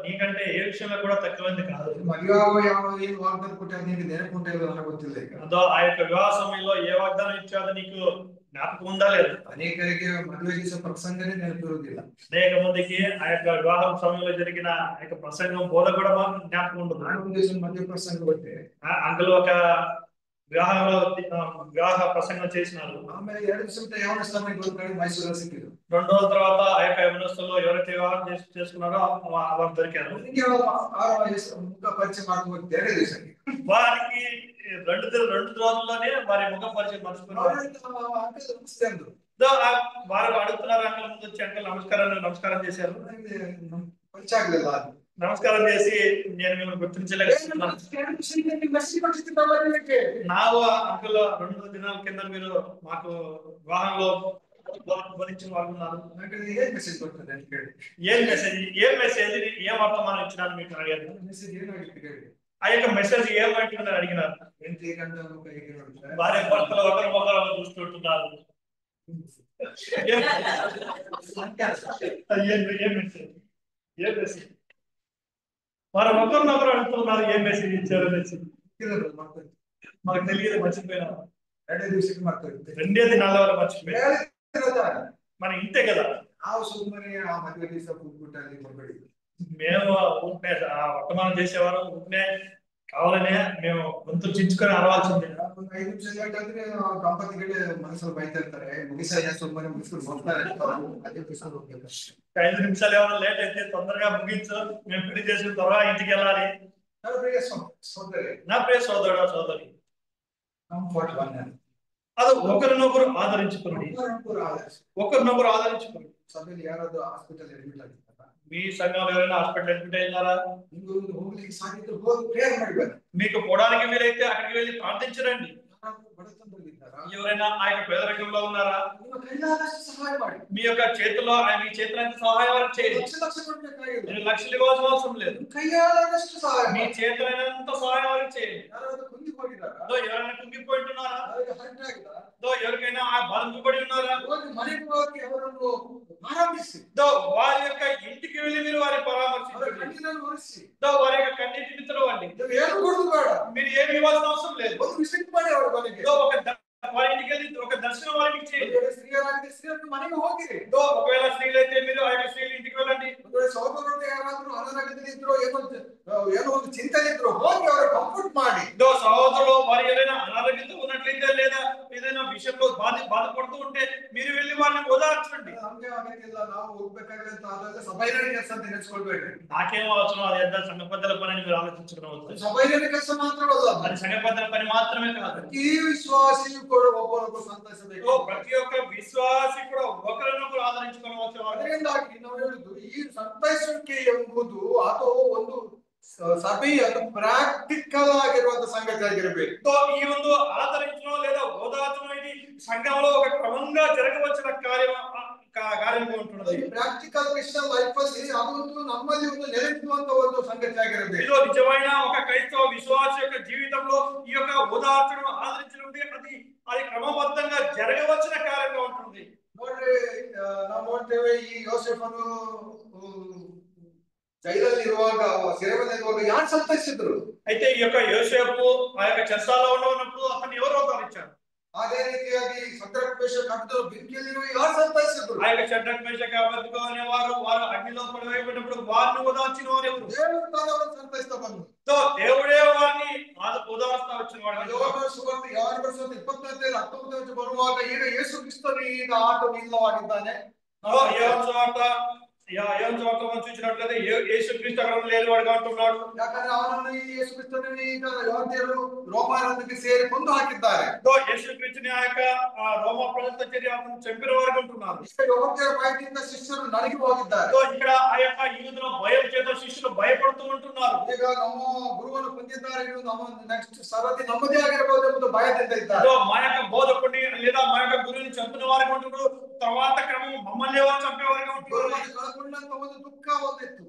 నీకంటే ఏ విషయంలో కూడా తక్కువైంది కాదు. ಮದುವೆ ಯಾವ ಏನು ವಾಗ್ದಾನ ಕೊಟ್ಟ ನಿನಗೆ ನೆನಪುಂಟ ಇಲ್ಲ, ನನಗೆ ಗೊತ್ತಿಲ್ಲ. ಈಗ ఆ యొక్క వివాహ సమయంలో ఏ వాగ్దానం ఇచ్చాదో నీకు జ్ఞాపకం ఉందా లేదు? ಅನೇಕರಿಗೆ ಮದುವೆ చేసే ప్రసంగనే ನೆನಪಿರುವುದಿಲ್ಲ. అనేక మందికి ఆ యొక్క వివాహం సమయంలో జరిగిన ఆ యొక్క ప్రసంగం బోధ కూడా మాకు జ్ఞాపకం ఉండదు. ನಾನು ಒಂದು ದಿವಸ ಮದುವೆ ಪ್ರಸಂಗ ಕೊಟ್ಟೆ. అందులో ఒక వివాహంలో వివాహ ప్రసంగం చేసినారు. ಆಮೇಲೆ 2 ದಿವಸ ಬಿಟ್ಟು ಯೌವನಸ್ಥಾನಕ್ಕೆ ಬಂದ್ಕೊಂಡು ಮೈಸೂರಲ್ಲಿ ಸಿಕ್ಕಿದ್ರು. 2 రోజుల తర్వాత ఆ యొక్క యవనస్తులు ఎవరైతే వివాహం చేసుకున్నారో వారు దొరికారు. ನನಗೆ ಮುಖ ಪರಿಚಯ ಮಾಡ್ಕೊಂಡು 2 ದಿವಸಕ್ಕೆ వారికి 2 రోజుల్లోనే వారి ముఖ పరిచయం మర్చిపోయినారు. ನಮಸ್ತೆ ಅಂದ್ರು. వారు అడుగుతున్నారు, అంకల్ ముందు వచ్చి అంకల్ నమస్కారం చేశారు. పరిచయం ಆಗಲಿಲ್ಲ. నమస్కారం చేసి నేను మిమ్మల్ని గుర్తించలేకపోతున్నాను. ನಾವು అంకల్ 2 దినాల కింద మీరు మాకు వివాహంలో బోధించిన వాళ్ళు ఉన్నారు. ఏం మెసేజ్ కొడుతుంది అని కేಳಿ. ఏం మెసేజ్ ఏం వర్తమానం ఇచ్చినాను మీకు అడిగారు. మెసేజ్ ఏనాగిತ್ತು ಕೇಳಿ. ఆ యొక్క మెసేజ్ ఏమంటుందని అడిగినారు. భార్య భర్తలు ఒకరు చూస్తుంటున్నారు. వారు ఒకరినొకరు అడుగుతున్నారు ఏం మెసేజ్ ఇచ్చారు అనేసి. మాకు తెలియదు, మర్చిపోయినా. 2 ದಿವಸಕ್ಕೆ ಮಾಡ್ತಾರೆ. 2 దినాల వల్ల మర్చిపోయారు. మన ఇంతే కదా. ನಾವು ಸುಮ್ಮನೆ ಆ ಮದುವೆ ದಿವಸ ಕೂತ್ಬಿಟ್ಟಲ್ಲಿ ಹೊರಗಡೆ మేము ఊరినే వర్తమానం చేసేవారు, ఊరినే కావాలనే మేము గొంతులు చించుకొని అరవాల్సిందే. 5 నిమిషాలు అంటే దంపతిಗಳೇ మనసులో బయట ఇರ್ತಾರೆ. ముగిసాయ సుమ్మನೆ ముగిసుకొని పోతారు. అదే పిసలు ಹೋಗ್ಬೇಕು. 5 నిమిషాలు ఏమైనా లేట్ అయితే తొందరగా ముగించు, మేము పెళ్లి చేసిన త్వరగా ఇంటికి వెళ్ళాలి. నా ప్రియ సోదరుడు సోదరి, కంఫర్ట్ వన్ ಅದು ఒకరినొకరు ఆదరించుకోండి. ఒకరినొకరు ఆదరించుకోండి. సభ్యులు ಯಾರಾದ್ರೂ హాస్పిటల్ అడ్మిట్ ಆಗಿದ್ದಾರಾ? మీ సంఘంలో ఎవరైనా హాస్పిటల్ అడ్మిట్ అయినారా? ఇంకొంದು ಹೋಗ್ಲಿಕ್ಕೆ ಸಾಧ್ಯತೆ ಹೋಗಿ ಪ್ರೇಯರ್ ಮಾಡಿ ಬನ್ನಿ. మీకు పోవడానికి వీలైతే అక్కడికి వెళ్ళి ప్రార్థించరండి. ఎవరైనా ఆ యొక్క పేదరికంలో ఉన్నారా? ನಿಮ್ಮ ಕೈಲಾದಷ್ಟು ಸಹಾಯ ಮಾಡಿ. మీ యొక్క చేతిలో మీ చేతులంత సహాయం చేయండి. లక్ష కొట్టಬೇಕಾಗಿಲ್ಲ. మీరు లక్షలు ఇవ్వాల్సిన అవసరం లేదు. కైలాదಷ್ಟು సహాయం మీ చేతులైనంత సహాయం చేయండి. ಯಾರಾದ್ರೂ కుంగిపోయినారా? ఎవరైనా కుంగిపోయింటున్నారా? హర్ట్ ಆಗಿదా? ఎవరికైనా ఆ బాధింపబడి ఉన్నారా? మನೆಗೆ ಹೋಗಿ ಅವರನ್ನು ಆರಂಭಿಸಿ. వారి యొక్క ఇంటికి వెళ్ళి మీరు వారి పరామర్శించండి. కన్నీళ్లను ఒలిసి. వారి యొక్క కన్నీటిని తుడవండి. ಏನು ಕೊಡುದು ಬೇಡ. మీరు ఏమి ఇవ్వాల్సిన అవసరం లేదు. ಒಂದು ವಿಸಿಟ್ ಮಾಡಿ ಅವರ ಮನೆಗೆ. వారి ఇంటికి వెళ్ళి ఒక దర్శనం వారికి చేయండి. ಸ್ತ್ರೀಯರಾಗಿದ್ದರೆ ಸ್ತ್ರೀಯರ ಮನೆಗೆ ಹೋಗಿರಿ. ఒకవేళ స్త్రీలైతే మీరు ఆ యొక్క స్త్రీల ఇంటికి వెళ్ళండి. ಸಹೋದರರು ಯಾರಾದ್ರೂ ಅನಾರೋಗ್ಯದಲ್ಲಿದ್ರು ಏನೋ ಒಂದು ಚಿಂತನೆ ಇದ್ರು ಹೋಗಿ ಅವರ ಕಂಫರ್ಟ್ ಮಾಡಿ. సహోదరులు వారి ఏదైనా అనారోగ్యంతో ఉన్నట్లయితే లేదా ఏదైనా విషయంలో బాధపడుతూ ఉంటే మీరు వెళ్ళి వారిని ఓదార్చండి. ನಮ್ಗೆ ಆಗಕ್ಕಿಲ್ಲ, ನಾವು ಹೋಗ್ಬೇಕಾಗಿಲ್ಲ ಅದೆಲ್ಲ ಸಭೆಯಲ್ಲಿ ಕೆಲಸ ಅಂತ ನೆನೆಸ್ಕೊಳ್ಬೇಡ್ರಿ. నాకేం అవసరం, అది ఎంత సంఘ పెద్దల పని అని మీరు ఆలోచించుకోవచ్చు. ಸಭೆಯಲ್ಲಿ ಕೆಲಸ ಮಾತ್ರವಲ್ಲ, అది సంఘ పెద్దల పని మాత్రమే కాదు. ఈ విశ్వాసియు కూడా ಒಬ್ಬರೊಬ್ಬರು ಸಂತೈಸಬೇಕು. ప్రతి ఒక్క విశ్వాసి కూడా ఒకరినొకరు ఆదరించుకోవచ్చు. ಅದರಿಂದಾಗಿ ನಾವು ಹೇಳುದು ಈ ಸಂತೈಸುವಿಕೆ ಎಂಬುದು ಅದು ಒಂದು ಸಭೆಯನ್ನು ಪ್ರಾಕ್ಟಿಕಲ್ ಆಗಿರುವಂತ ಸಂಗತಿ ಆಗಿರಬೇಕು. ఈ ಒಂದು ఆదరించడం లేదా ఓదార్చడం ఇది సంఘంలో ఒక క్రమంగా జరగవలసిన కార్యంగా ఉంటున్నది. ಪ್ರಾಕ್ಟಿಕಲ್ ಕ್ರಿಶ್ಚಿಯನ್ ಲೈಫ್ ಅಲ್ಲಿ ಅದೊಂದು ನಮ್ಮಲ್ಲಿ ಒಂದು ನೆಲೆಸುವಂತ ಒಂದು ಸಂಗತಿ ಆಗಿರಬೇಕು. ಇದು ನಿಜమైన ఒక క్రైస్తవ విశ్వాస యొక్క జీవితంలో ఈ యొక్క ఓదార్చడం ఆదరించడం అది క్రమబద్ధంగా జరగవలసిన కార్యంగా ఉంటుంది. ನೋಡ್ರಿ, ನಾವು ನೋಡ್ತೇವೆ ಈ ಯೋಸೇಫನು ಜೈಲಲ್ಲಿ ಇರುವಾಗ ಸೆರೆಮನೆಯಲ್ಲಿರುವಾಗ ಯಾರು ಸಂತೈಸಿದ್ರು? అయితే ఈ యొక్క యోసేపు ఆ యొక్క చెరసాలలో ఉన్నప్పుడు అతను ఎవరు ఓదార్చారు? ಅದೇ ರೀತಿಯಾಗಿ ಶದ್ರಕ್ ಮೇಷಕ್ ಅಬ್ದೆನಗೋ ಬೆಂಕಿಯಲ್ಲಿರುವ ಯಾರು ಸಂತೈಸಿದ್ರು? ఆ యొక్క షడ్రక్ మేషక్ అబేద్నెగో అనే వారు అగ్నిలో పడవేయబడినప్పుడు వారిని ఓదార్చిన వారు ఎవరు? దేవుడు తాను సంతైస్తా ಬಂದು. దేవుడే వారిని ఓదార్స్తా వచ్చిన వాడు. ಯೋಹಾನ ಸುವಾರ್ತೆ 6:24 ಬರುವಾಗ ಈಗ ಯೇಸು ಕ್ರಿಸ್ತನು ಈಗ ಆತನು ಇಲ್ಲವಾಗಿದ್ದಾನೆ. యోహాను సువార్త మనం చూసినట్లయితే యేసుక్రీస్తు అక్కడ లేనివాడుగా అంటున్నాడు. ಯಾಕಂದ್ರೆ ಅವನನ್ನು ಈ ಯೇಸು ಕ್ರಿಸ್ತನನ್ನು ಈಗ యోధేయులు రోమానందಕ್ಕೆ ಸೇರಿ ಕೊಂದು ಹಾಕಿದ್ದಾರೆ. యేసుక్రీస్తుని ఆ యొక్క రోమా ప్రజలతో చేరి అతను చంపిన వారు అంటున్నారు. యోధేయుల భయంతో శిష్యులు నలిగి ಹೋಗಿದ್ದಾರೆ. ఇక్కడ ఆ యొక్క యూదుల భయం చేత శిష్యులు భయపడుతూ ఉంటున్నారు. ಈಗ ನಮ್ಮ ಗುರುವನ್ನು ಕೊಂದಿದ್ದಾರೆ, ನಮ್ಮ ನೆಕ್ಸ್ಟ್ ಸರದಿ ನಮ್ಮದೇ ಆಗಿರಬಹುದು ಎಂಬುದು ಭಯದಿಂದ ಇದ್ದಾರೆ. మా యొక్క బోధకుడిని లేదా మా యొక్క గురువుని చంపిన వారికి ఉంటున్నారు, తర్వాత క్రమం మమ్మల్ని ఎవరు చంపే వారికి ఉంటున్నారు. ಕಳ್ಕೊಂಡಂತ ಒಂದು ದುಃಖ ಒಂದಿತ್ತು.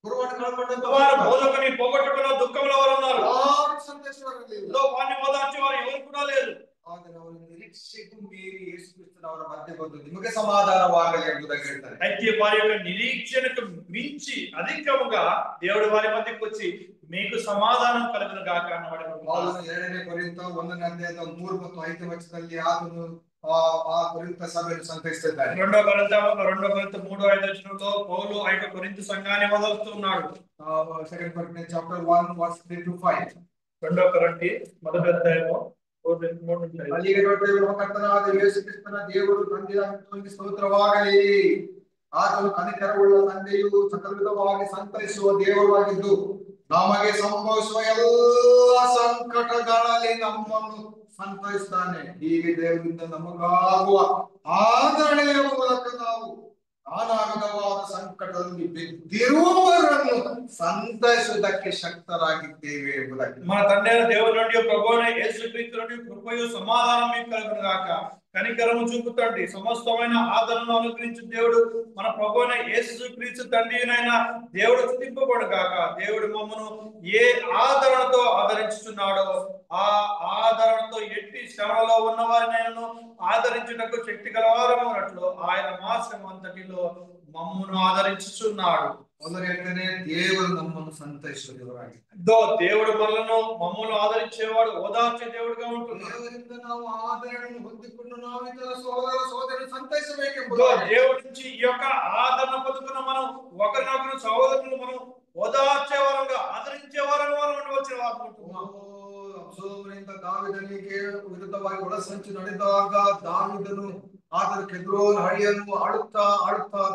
ಗುರುವನ್ನು ಕಳ್ಕೊಂಡಂತ బోధకుని పోగొట్టుకున్న దుఃఖంలో వారు ఉన్నారు. ಯಾರು ಸಂತೈಸುವವರಿಲ್ಲ. వారిని ఓదార్చే వారు ఎవరు కూడా లేరు. ಆದರೆ ಅವರು ನಿರೀಕ್ಷೆಗೂ ಮೀರಿ ಯೇಸು ಕ್ರಿಸ್ತನ ಅವರ ಮಧ್ಯೆ ಬಂದು ನಿಮಗೆ ಸಮಾಧಾನವಾಗಲಿ ಎಂಬುದಾಗಿ ಹೇಳ್ತಾರೆ. అయితే వారి యొక్క నిరీక్షణకు మించి అధికముగా దేవుడు వారి మధ్యకు వచ్చి మీకు సమాధానం కలుగును గాక అన్నవాడు. ಪೌಲನು 2 ಕೊರಿಂಥ 1ನೇ ಅಧ್ಯಾಯದ 3 ಮತ್ತು 5 ವಚನದಲ್ಲಿ ಆತನು ఆ కొరింథ సభను సంతరిస్తున్నాడు. రెండో కొరింథ 3:5 పౌలు ఆ యొక్క కొరింథు సంఘాన్ని వదలుతున్నాడు. Second Corinthians chapter 1 verse 3 to 5. రెండో కొరింథీ మొదటి అధ్యాయము 3-5. ಅಲ್ಲಿಗೆ ಕರ್ತನಾದ ಯೇಸು ಕ್ರಿಸ್ತನ ದೇವರು ತಂದೆಯಾಗಿ ಸ್ತೋತ್ರವಾಗಲಿ. ಆತನು ಕನಿಕರವುಳ್ಳ ತಂದೆಯು ಸಕಲ ವಿಧವಾಗಿ ಸಂತೈಸುವ ದೇವರಾಗಿದ್ದು ನಮಗೆ ಸಂಭವಿಸುವ ಎಲ್ಲ ಸಂಕಟಗಳಲ್ಲಿ ನಮ್ಮನ್ನು ಸಂತೈಸ್ತಾನೆ. ಹೀಗೆ ದೇವರಿಂದ ನಮಗಾಗುವ ಆದರಣೆಯ ಮೂಲಕ ನಾವು ನಾನಾ ವಿಧವಾದ ಸಂಕಟದಲ್ಲಿ ಬಿದ್ದಿರುವವರನ್ನು ಸಂತೈಸುವುದಕ್ಕೆ ಶಕ್ತರಾಗಿದ್ದೇವೆ ಎಂಬುದಾಗಿ. మన తండ్రి అయిన దేవుని నుండి ప్రభువైన యేసుక్రీస్తు నుండి కృపయు సమాధానం మీకు కలుగును గాక. కనికరము చూపుతండి సమస్తమైన ఆదరణను అనుగ్రహించు దేవుడు మన ప్రభువైన యేసుక్రీస్తు తండ్రినైన దేవుడు స్తుతింపబడు గాక. దేవుడు మమ్మను ఏ ఆదరణతో ఆదరించుచున్నాడో ఆ ఆదరణతో ఎట్టి శ్రమలో ఉన్న వారినైనా ఆదరించుటకు శక్తి గలవారమైనట్లు ఆయన మా శ్రమ అంతటిలో మమ్మను ఆదరించుచున్నాడు. ಮೊದಲು ಹೇಳ್ತೇನೆ, ದೇವರು ನಮ್ಮನ್ನು ಸಂತೈಸುವ ದೇವರಾಗಿದ್ದಾನೆ. దేవుడు మమ్మల్ని ఆదరించేవాడు, ఓదార్చే దేవుడుగా ఉంటున్నాడు. ದೇವರಿಂದ ನಾವು ಆದರಣೆಯನ್ನು ಹೊಂದಿಕೊಂಡು ನಾವು ಇತರ ಸಹೋದರ ಸಹೋದರಿ ಸಂತೈಸಬೇಕೆಂಬುದು దేవుడి నుంచి ఈ యొక్క ఆదరణ పొందుకున్న మనం ఒకరినొకరు సహోదరులు మనం ఓదార్చే వారంగా ఆదరించే వారంగా ఉండవలసిన వారు ఉంటున్నాం. ಅಬ್ಸಲೋಮನಿಂದ ದಾವೀದನಿಗೆ ವಿರುದ್ಧವಾಗಿ ಒಳಸಂಚು ನಡೆದಾಗ ದಾವೀದನು ಆತನ ಕೆದ್ರೋನ್ ಹಳಿಯನ್ನು ಆಡುತ್ತಾ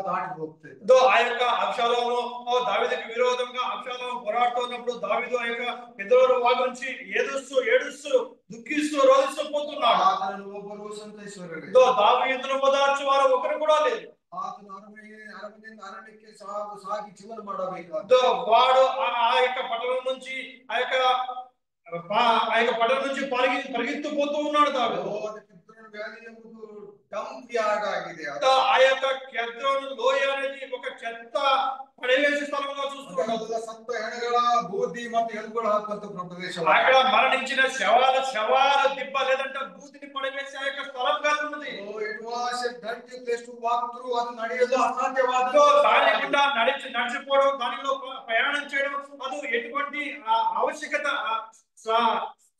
ದಾಟಿ ಹೋಗ್ತಿದ್ದ. ఆ యొక్క అబ్షాలోము దావీదుకి విరోధంగా అబ్షాలోము పోరాడుతున్నప్పుడు దావీదు ఆ యొక్క కెద్రోను వాగు నుంచి ఏడుస్తూ దుఃఖిస్తూ రోధిస్తూ పోతున్నాడు. ಆತನನ್ನು ಒಬ್ಬರು ಸಂತೈಸುವವರಿಲ್ಲ. దావీదును ఓదార్చే వారు ఒకరు కూడా లేరు. ಆತನು ಅರಮನೆಯಿಂದ ಅರಣ್ಯಕ್ಕೆ ಸಾಗಿ ಜೀವನ ಮಾಡಬೇಕಾದ వాడు ఆ యొక్క పట్టణం నుంచి ఆ యొక్క పట్టణం నుంచి పరిగెత్తుపోతూ ఉన్నాడు. దావీదు ವ್ಯಾಲಿ ಎಂಬುದು ಡಂಪ್ ಯಾರ್ಡ್ ಆಗಿದೆ. ఆ యొక్క కెద్రోను లోయ అనేది ఒక చెత్త పడవేసే స్థలంగా చూస్తున్నాడు. ಸತ್ತ ಹೆಣಗಳ ಬೂದಿ ಮತ್ತು ಎಲುಬುಗಳು ಹಾಕುವಂತ ಪ್ರದೇಶ. అక్కడ మరణించిన శవాల దిబ్బ లేదంటే బూదిని పడవేసే ఆ యొక్క స్థలంగా ఉన్నది. It was a dirty place to walk through. ಅದು ನಡೆಯಲು ಅಸಾಧ್ಯವಾದ. దాని గుండా నడిచిపోవడం, దానిలో ప్రయాణం చేయడం అది ఎటువంటి ఆవశ్యకత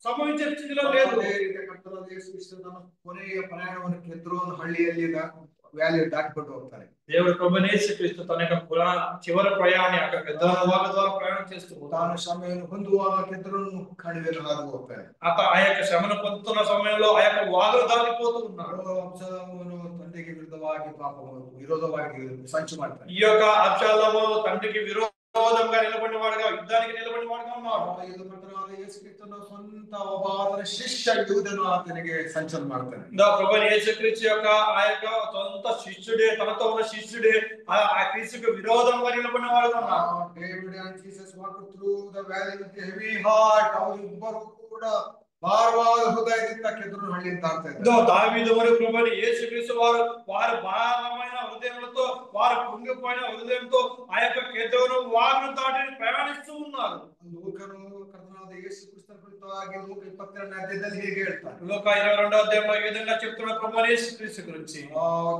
ಸಂಭವಿಂಚ ಸ್ಥಿತಿలో లేదు. ಕರ್ತನಾದ ಯೇಸು ಕ್ರಿಸ್ತನ ಕೊನೆಯ ಪ್ರಯಾಣವನ್ನು ಕೆದ್ರೋನ್ ಹಳ್ಳಿಯಲ್ಲಿ ವ್ಯಾಲಿ ದಾಟಿಕೊಂಡು ಹೋಗ್ತಾರೆ. దేవుడు ప్రభువైన యేసుక్రీస్తు తన యొక్క చివరి ప్రయాణం అక్కడ కెద్రోను వాగు ద్వారా ప్రయాణం చేస్తూ తాను శ్రమను పొందుವಾಗ ಕೆದ್ರೋನು ಕಣಿವೆಯನ್ನು ಹಾದು ಹೋಗ್ತಾರೆ. ఆ యొక్క శ్రమను పొందుతున్న సమయంలో ఆ యొక్క వాగును దాటిపోతూ ఉన్నాడు. ಅಬ್ಷಾಲೋಮನು ತಂದೆಗೆ ವಿರುದ್ಧವಾಗಿ ವಿರೋಧವಾಗಿ ಸಂಚು ಮಾಡ್ತಾನೆ. ఈ యొక్క అబ్షాలోము తండ్రికి విరోధంగా నిలబడిన వాడుగా యుద్ధానికి నిలబడిన వాడుగా ఉన్నాడు. ಕರ್ತನಾದ ಯೇಸು ಕ್ರಿಸ್ತನ ಸ್ವಂತ ಒಬ್ಬ ಆತನ ಶಿಷ್ಯ ಯೂದನು ಆತನಿಗೆ ಸಂಚಲನ ಮಾಡ್ತಾನೆ. ప్రభువైన యేసుక్రీస్తు యొక్క ఆ యొక్క సొంత శిష్యుడే, తనతో ఉన్న శిష్యుడే ఆ క్రీస్తుకు విరోధంగా నిలబడిన వాడుగా ఉన్నాడు. David and Jesus walked through the valley with a heavy heart. ಅವರಿಬ್ಬರು ಕೂಡ ಭಾರವಾದ ಹೃದಯದಿಂದ ಕೆದ್ರೋನ್ ಹಳ್ಳಿಯನ್ನು ದಾಟ್ತಾ ಇದ್ದಾರೆ. దావీదు మరియు ప్రభువైన యేసుక్రీస్తు వారు భారమైన హృదయములతో, వారు కుంగిపోయిన హృదయంతో ఆ యొక్క కెద్రోను వాగును దాటి ప్రయాణిస్తూ ఉన్నారు. ಲೂಕನು ಕರ್ತನಾದ ಯೇಸು ಕ್ರಿಸ್ತನ ಕುರಿತಾಗಿ ಲೂಕ 22ನೇ ಅಧ್ಯಾಯದಲ್ಲಿ ಹೀಗೆ ಹೇಳ್ತಾನೆ. లూక 22వ అధ్యాయంలో ఈ విధంగా చెప్తున్నాడు ప్రభువైన యేసుక్రీస్తు గురించి.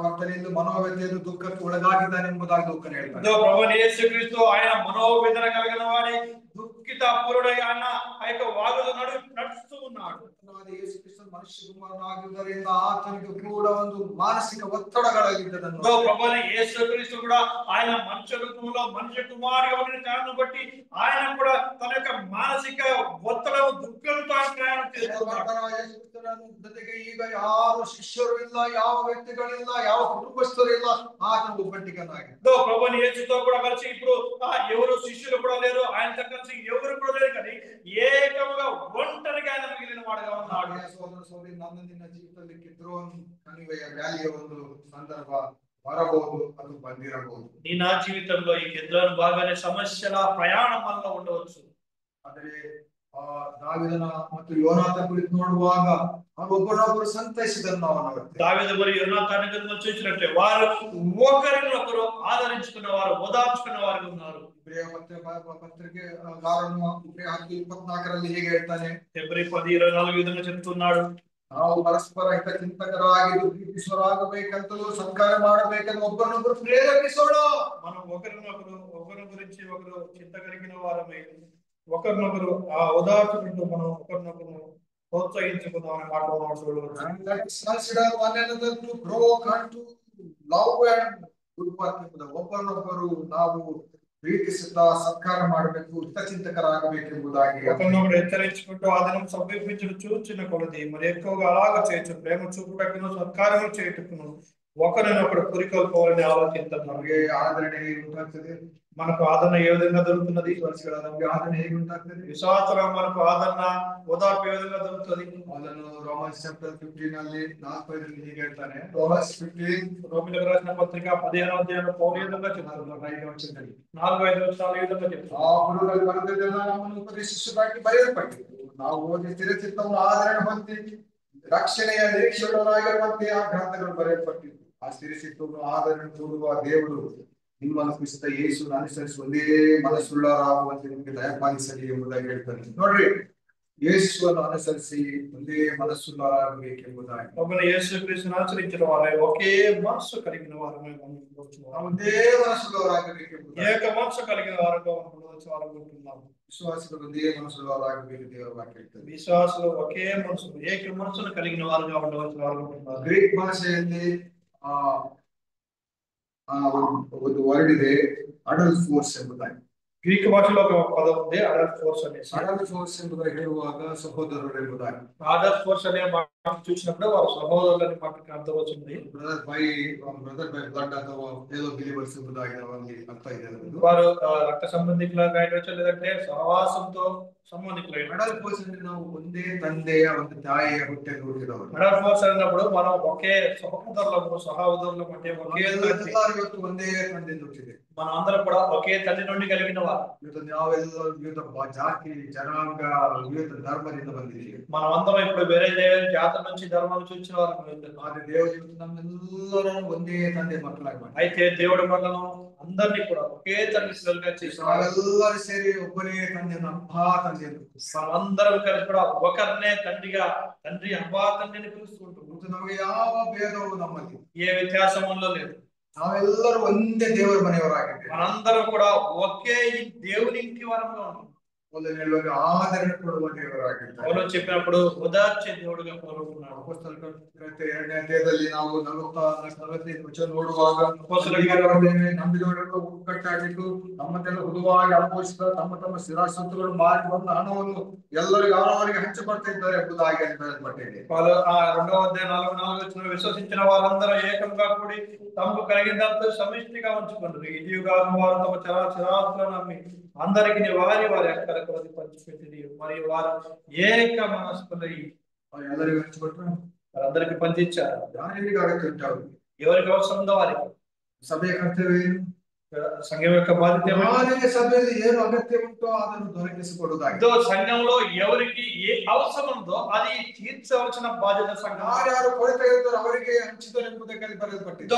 ಕರ್ತನಿಂದ ಮನೋವ್ಯಥೆಯನ್ನು ದುಃಖಕ್ಕೆ ಒಳಗಾಗಿದ್ದಾನೆ ಎಂಬುದಾಗಿ ಲೂಕನು ಹೇಳ್ತಾನೆ. ప్రభువైన యేసుక్రీస్తు ఆయన మనోవేదన కలిగిన వాడి దుఃఖిత పూరుడై ఆయన ఆ యొక్క వాగులో నడుస్తూ ఉన్నాడు. ಯೇಸು ಕ್ರಿಸ್ತನ ಮನುಷ್ಯ ಕುಮಾರನಾಗಿರುವುದರಿಂದ ಆತನಿಗೆ ಕೂಡ ಒಂದು ಮಾನಸಿಕ ಒತ್ತಡಗಳಾಗಿದ್ದದನ್ನು ప్రభువైన యేసుక్రీస్తు కూడా ఆయన మనుష్య రూపంలో మనుష్య కుమారుడిగా ఉన్న కారణం బట్టి ఆయన కూడా తన యొక్క మానసిక ఒత్తిడి దుఃఖంతో ప్రయాణం చేస్తున్నాడు. ಯೇಸು ಕ್ರಿಸ್ತನ ಜೊತೆಗೆ ಈಗ ಯಾರು ಶಿಷ್ಯರು ಇಲ್ಲ, ಯಾವ ವ್ಯಕ್ತಿಗಳಿಲ್ಲ, ಯಾವ ಕುಟುಂಬಸ್ಥರು ಇಲ್ಲ, ಆತನ ಒಬ್ಬಂಟಿಗನಾಗಿದ್ದ. ప్రభువైన యేసుతో కూడా కలిసి ఇప్పుడు ఎవరు శిష్యులు కూడా లేరు, ఆయనతో కలిసి ఎవరు కూడా లేరు, కానీ ఏకముగా ఒంటరిగా ఆయన మిగిలిన వాడుగా ఉన్నాడు. ಸಹೋದರ ಸಹೋದರಿ, ನನ್ನ ನಿನ್ನ ಜೀವಿತದಲ್ಲಿ ಕಿದ್ರೋನ್ ಕಣಿವೆಯ ವ್ಯಾಲಿಯ ಒಂದು ಸಂದರ್ಭ ಬರಬಹುದು, ಅದು ಬಂದಿರಬಹುದು. నీ నా జీవితంలో ఈ కెద్రోను బాగానే సమస్యల ప్రయాణం వల్ల ఉండవచ్చు. ಆದರೆ ದಾವೀದನ ಮತ್ತು ಯೋನಾಥನ ಕುರಿತು ನೋಡುವಾಗ ಒಬ್ಬರನ್ನೊಬ್ಬರು ಸಂತೈಸಿದನ್ನು ನಾವು ನೋಡ್ತೇವೆ. దావీదు మరియు యోనాతాను గురించి చూసినట్లే వారు ఒకరినొకరు ఆదరించుకున్నవారు, ఓదార్చుకున్నవారు ఉన్నారు. ಪತ್ರಿಕೆಗಾರನು 10:24 ಹೀಗೆ ಹೇಳ್ತಾನೆ. ಫೆಬ್ರವರಿ 10:24 ವಿಧಂగా చెప్తున్నాడు. ನಾವು ಪರಸ್ಪರ ಹಿತಚಿಂತಕರಾಗಿ ದುಃಖಿಸುವರಾಗಬೇಕಂತಲೂ ಸತ್ಕಾರ ಮಾಡಬೇಕಂತ ಒಬ್ಬರನ್ನೊಬ್ಬರು ಪ್ರೇರೇಪಿಸೋಣ. మనం ఒకరి గురించి ఒకరు చింత కలిగిన వారమై ఒకరినొకరు ఆ ఓదార్చుకుంటూ మనం ఒకరినొకరు ప్రోత్సహించుకుందాం అనే మాట మనం చూడవచ్చు. And let us consider one another to grow unto love and good work ಎಂಬುದು. ಒಬ್ಬರನ್ನೊಬ್ಬರು ನಾವು ಪ್ರೀತಿಸುತ್ತಾ ಸತ್ಕಾರ ಮಾಡಬೇಕು, ಹಿತಚಿಂತಕರಾಗಬೇಕೆಂಬುದಾಗಿ. ఒకరినొకరు హెచ్చరించుకుంటూ ఆ దినం సమీపించుట చూచిన కొలది మరి ఎక్కువగా అలాగ చేయొచ్చు, ప్రేమ చూపుటకును సత్కారము చేయుటకును ఒకరినొకరు పురికొల్పోవాలని ఆలోచిస్తున్నాం. ನಮಗೆ ಆದರಣೆ ಉಂಟಾಗ್ತದೆ. మనకు ఆదరణ ఏ విధంగా దొరుకుతున్నది? ವಿಶ್ವಾಸಿಗಳ ನಮಗೆ ಆದರಣೆ ಹೇಗೆ ಉಂಟಾಗ್ತದೆ? విశ్వాసంగా మనకు ఆదరణ ఓదార్పు ఏ విధంగా దొరుకుతుంది? ಅದನ್ನು ರೋಮನ್ಸ್ ಚಾಪ್ಟರ್ 15 ಅಲ್ಲಿ 4:5 ಹೀಗೆ ಹೇಳ್ತಾನೆ. ರೋಮನ್ಸ್ 15 రోమిలకు రాసిన పత్రిక 15వ అధ్యాయంలో పౌలు ఈ విధంగా చెప్తున్నారు. 5 ವಚನದಲ್ಲಿ 4-5 వచనాలు ఈ విధంగా చెప్తున్నారు. ಆ ಹುಡುಗರು ಬರೆದದ್ದೆಲ್ಲ ನಮ್ಮನ್ನು ಉಪದೇಶಿಸುವುದಾಗಿ ಬರೆಯಲ್ಪಟ್ಟಿತು. ನಾವು ಓದಿ ಸ್ಥಿರಚಿತ್ತವನ್ನು ಆದರಣೆ ಹೊಂದಿ ರಕ್ಷಣೆಯ ನಿರೀಕ್ಷೆಯುಳ್ಳವರಾಗಿರುವಂತೆ ಆ ಗ್ರಂಥಗಳು ಬರೆಯಲ್ಪಟ್ಟಿತ್ತು. ಆ ಸ್ಥಿರಚಿತ್ತವನ್ನು ಆದರಣೆ ಕೂಡುವ ದೇವರು ನಿಮ್ಮನ್ನು ಕ್ರಿಸ್ತ ಯೇಸುವನ್ನು ಅನುಸರಿಸಿ ಒಂದೇ ಮನಸ್ಸುಳ್ಳವರಾಗುವಂತೆ ನಿಮಗೆ ದಯಪಾಲಿಸಲಿ ಎಂಬುದಾಗಿ ಹೇಳ್ತಾನೆ. ನೋಡ್ರಿ, ಯೇಸುವನ್ನು ಅನುಸರಿಸಿ ಒಂದೇ ಮನಸ್ಸುಳ್ಳವರಾಗಬೇಕೆಂಬುದಾಗಿ. ప్రభువైన యేసుక్రీస్తును అనుసరించిన వారే ఒకే మనస్సు కలిగిన వారమై ఉంటున్నాము. ಒಂದೇ ಮನಸ್ಸುಳ್ಳವರಾಗಬೇಕೆಂಬುದಾಗಿ. ఏక మనస్సు కలిగిన వారుగా ఉంటున్నాము. ವಿಶ್ವಾಸಿಗಳು ಒಂದೇ ಮನಸ್ಸುಳ್ಳವರಾಗಬೇಕು ದೇವರ ವಾಕ್ಯ ಹೇಳ್ತದೆ. విశ్వాసులు ఒకే మనసు, ఏక మనసును కలిగిన వారుగా ఉండవలసిన వారు ఉంటున్నారు. ಗ್ರೀಕ್ ಭಾಷೆಯಲ್ಲಿ ಒಂದು ವರ್ಡ್ ಇದೆ, ಅಡಲ್ ಫೋರ್ಸ್ ಎಂಬುದಾಗಿ. గ్రీక్ భాషలో ఒక పదం ఉంది, అడల్ట్ ఫోర్స్ అనేసి. ಅಡಲ್ ಫೋರ್ಸ್ ಎಂಬುದಾಗಿ ಹೇಳುವಾಗ ಸಹೋದರರು ಎಂಬುದಾಗಿ. అడల్ట్ ఫోర్స్ అనే మాట చూసినప్పుడు వారు సహోదరులని మాటకి అర్థం వచ్చింది. ಬ್ರದರ್ ಬೈ ಬ್ಲಡ್ ಅಥವಾ ಏదో ಬಿಲಿವರ್ಸ್ ಎಂಬುದಾಗಿ ಅಲ್ಲಿ ಅರ್ಥ ಇದೆ. వారు రక్త సంబంధికులుగా అయినచ్చు, లేదంటే సహవాసంతో సంబంధికులు. ಅಡಲ್ ಫೋರ್ಸ್ ಅಂದ್ರೆ ನಾವು ಒಂದೇ ತಂದೆಯ ಒಂದು ತಾಯಿಯ ಹೊಟ್ಟೆಯಲ್ಲಿ ಹುಟ್ಟಿದವರು. అడల్ట్ ఫోర్స్ అన్నప్పుడు మనం ఒకే సహోదరులము అంటే ఒకే ಇವತ್ತು ಒಂದೇ ತಂದೆಯಿಂದ ಹುಟ್ಟಿದೆ. మనం అందరం కూడా ఒకే తల్లి నుండి కలిగిన వారు. ಇವತ್ತು ನಾವೆಲ್ಲರೂ ವಿವಿಧ ಜಾತಿ ಜನಾಂಗ ವಿವಿಧ ಧರ್ಮದಿಂದ ಬಂದಿದ್ದೀವಿ. మనం అందరం ఇప్పుడు వేరే జాతుల నుంచి ధర్మం నుంచి వచ్చిన వారు. ಆದ್ರೆ ದೇವರು ನಮ್ಮೆಲ್ಲರನ್ನು ಒಂದೇ ತಂದೆ ಮಕ್ಕಳಾಗಿ ಮಾಡಿ. అయితే దేవుడు మనల్ని అందరినీ కూడా ఒకే తండ్రి పిల్లలుగా చేసి ನಾವೆಲ್ಲರೂ ಸೇರಿ ಒಬ್ಬನೇ ತಂದೆಯನ್ನು ಅಬ್ಬಾ ತಂದೆ ಎಂದು అందరం కలిసి కూడా ఒకరినే తండ్రి అబ్బా తండ్రిని పిలుస్తుంటాం. ನಮಗೆ ಯಾವ ಭೇದವೂ ನಮ್ಮಲ್ಲಿ ఏ వ్యత్యాసంలో లేదు. ನಾವೆಲ್ಲರೂ ಒಂದೇ ದೇವರ ಮನೆಯವರಾಗಿದ್ದೇವೆ. మనందరం కూడా ఒకే దేవుని ఇంటి వారంగా ఉన్నాం. ಮೊದಲು ಹೇಳುವಾಗ ಆದರಣೆ ಕೊಡುವ ದೇವರಾಗಿದ್ದಾರೆ. పౌలు చెప్పినప్పుడు ఉదార్చే దేవుడుగా కోరుకున్నాడు. ಅಪೊಸ್ತಲರ ಕೃತ್ಯ 2ನೇ ಅಧ್ಯಾಯದಲ್ಲಿ ನಾವು 45 ವಚನ ನೋಡುವಾಗ ನಂಬಿದವರೆಲ್ಲ ಒಗ್ಗಟ್ಟಾಗಿದ್ದು ತಮ್ಮದೆಲ್ಲ ಹುದುವಾಗಿ ಅನುಭವಿಸಿದ ತಮ್ಮ ಸ್ಥಿರಾಸ್ತಿಗಳು ಮಾರಿ ಬಂದ ಹಣವನ್ನು ಎಲ್ಲರಿಗೂ ಅವರವರಿಗೆ ಹಂಚಿಕೊಡ್ತಾ ಇದ್ದಾರೆ ಎಂಬುದಾಗಿ ಬರೆಯಲ್ಪಟ್ಟಿದೆ. 2వ అధ్యాయం 4 వచనం విశ్వసించిన వారందరూ ఏకంగా కూడి తమకు కలిగినంత సమిష్టిగా ఉంచుకుంటారు. ఇదిగా వారు తమ చరాచరాలను నమ్మి అందరికి వారి అక్కల కొద్ది పంచిపెట్టి మరియు వారు ఏక మనస్కులై ಎಲ್ಲರಿಗೂ ಹಂಚಿಕೊಟ್ರು, వారందరికి పంచిచ్చారు. ಯಾರಿಗೆ ಅಗತ್ಯ ಉಂಟಾರು, ఎవరికి అవసరం ఉందో వారికి. ಸಭೆಯ ಕರ್ತವ್ಯ ಏನು? సంఘం యొక్క బాధ్యత ಯಾರಿಗೆ ಸಭೆಯಲ್ಲಿ ಏನು ಅಗತ್ಯ ಉಂಟೋ ಅದನ್ನು ದೊರಕಿಸಿಕೊಡುವುದಾಗಿ. సంఘంలో ఎవరికి ఏ అవసరం ఉందో అది తీర్చవలసిన బాధ్యత సంఘం. ಯಾರು ಕೊರತೆ ಇದ್ದಾರೋ ಅವರಿಗೆ ಹಂಚಿದರು ಎಂಬುದಕ್ಕೆ ಬರೆಯಲ್ಪಟ್ಟಿದೆ.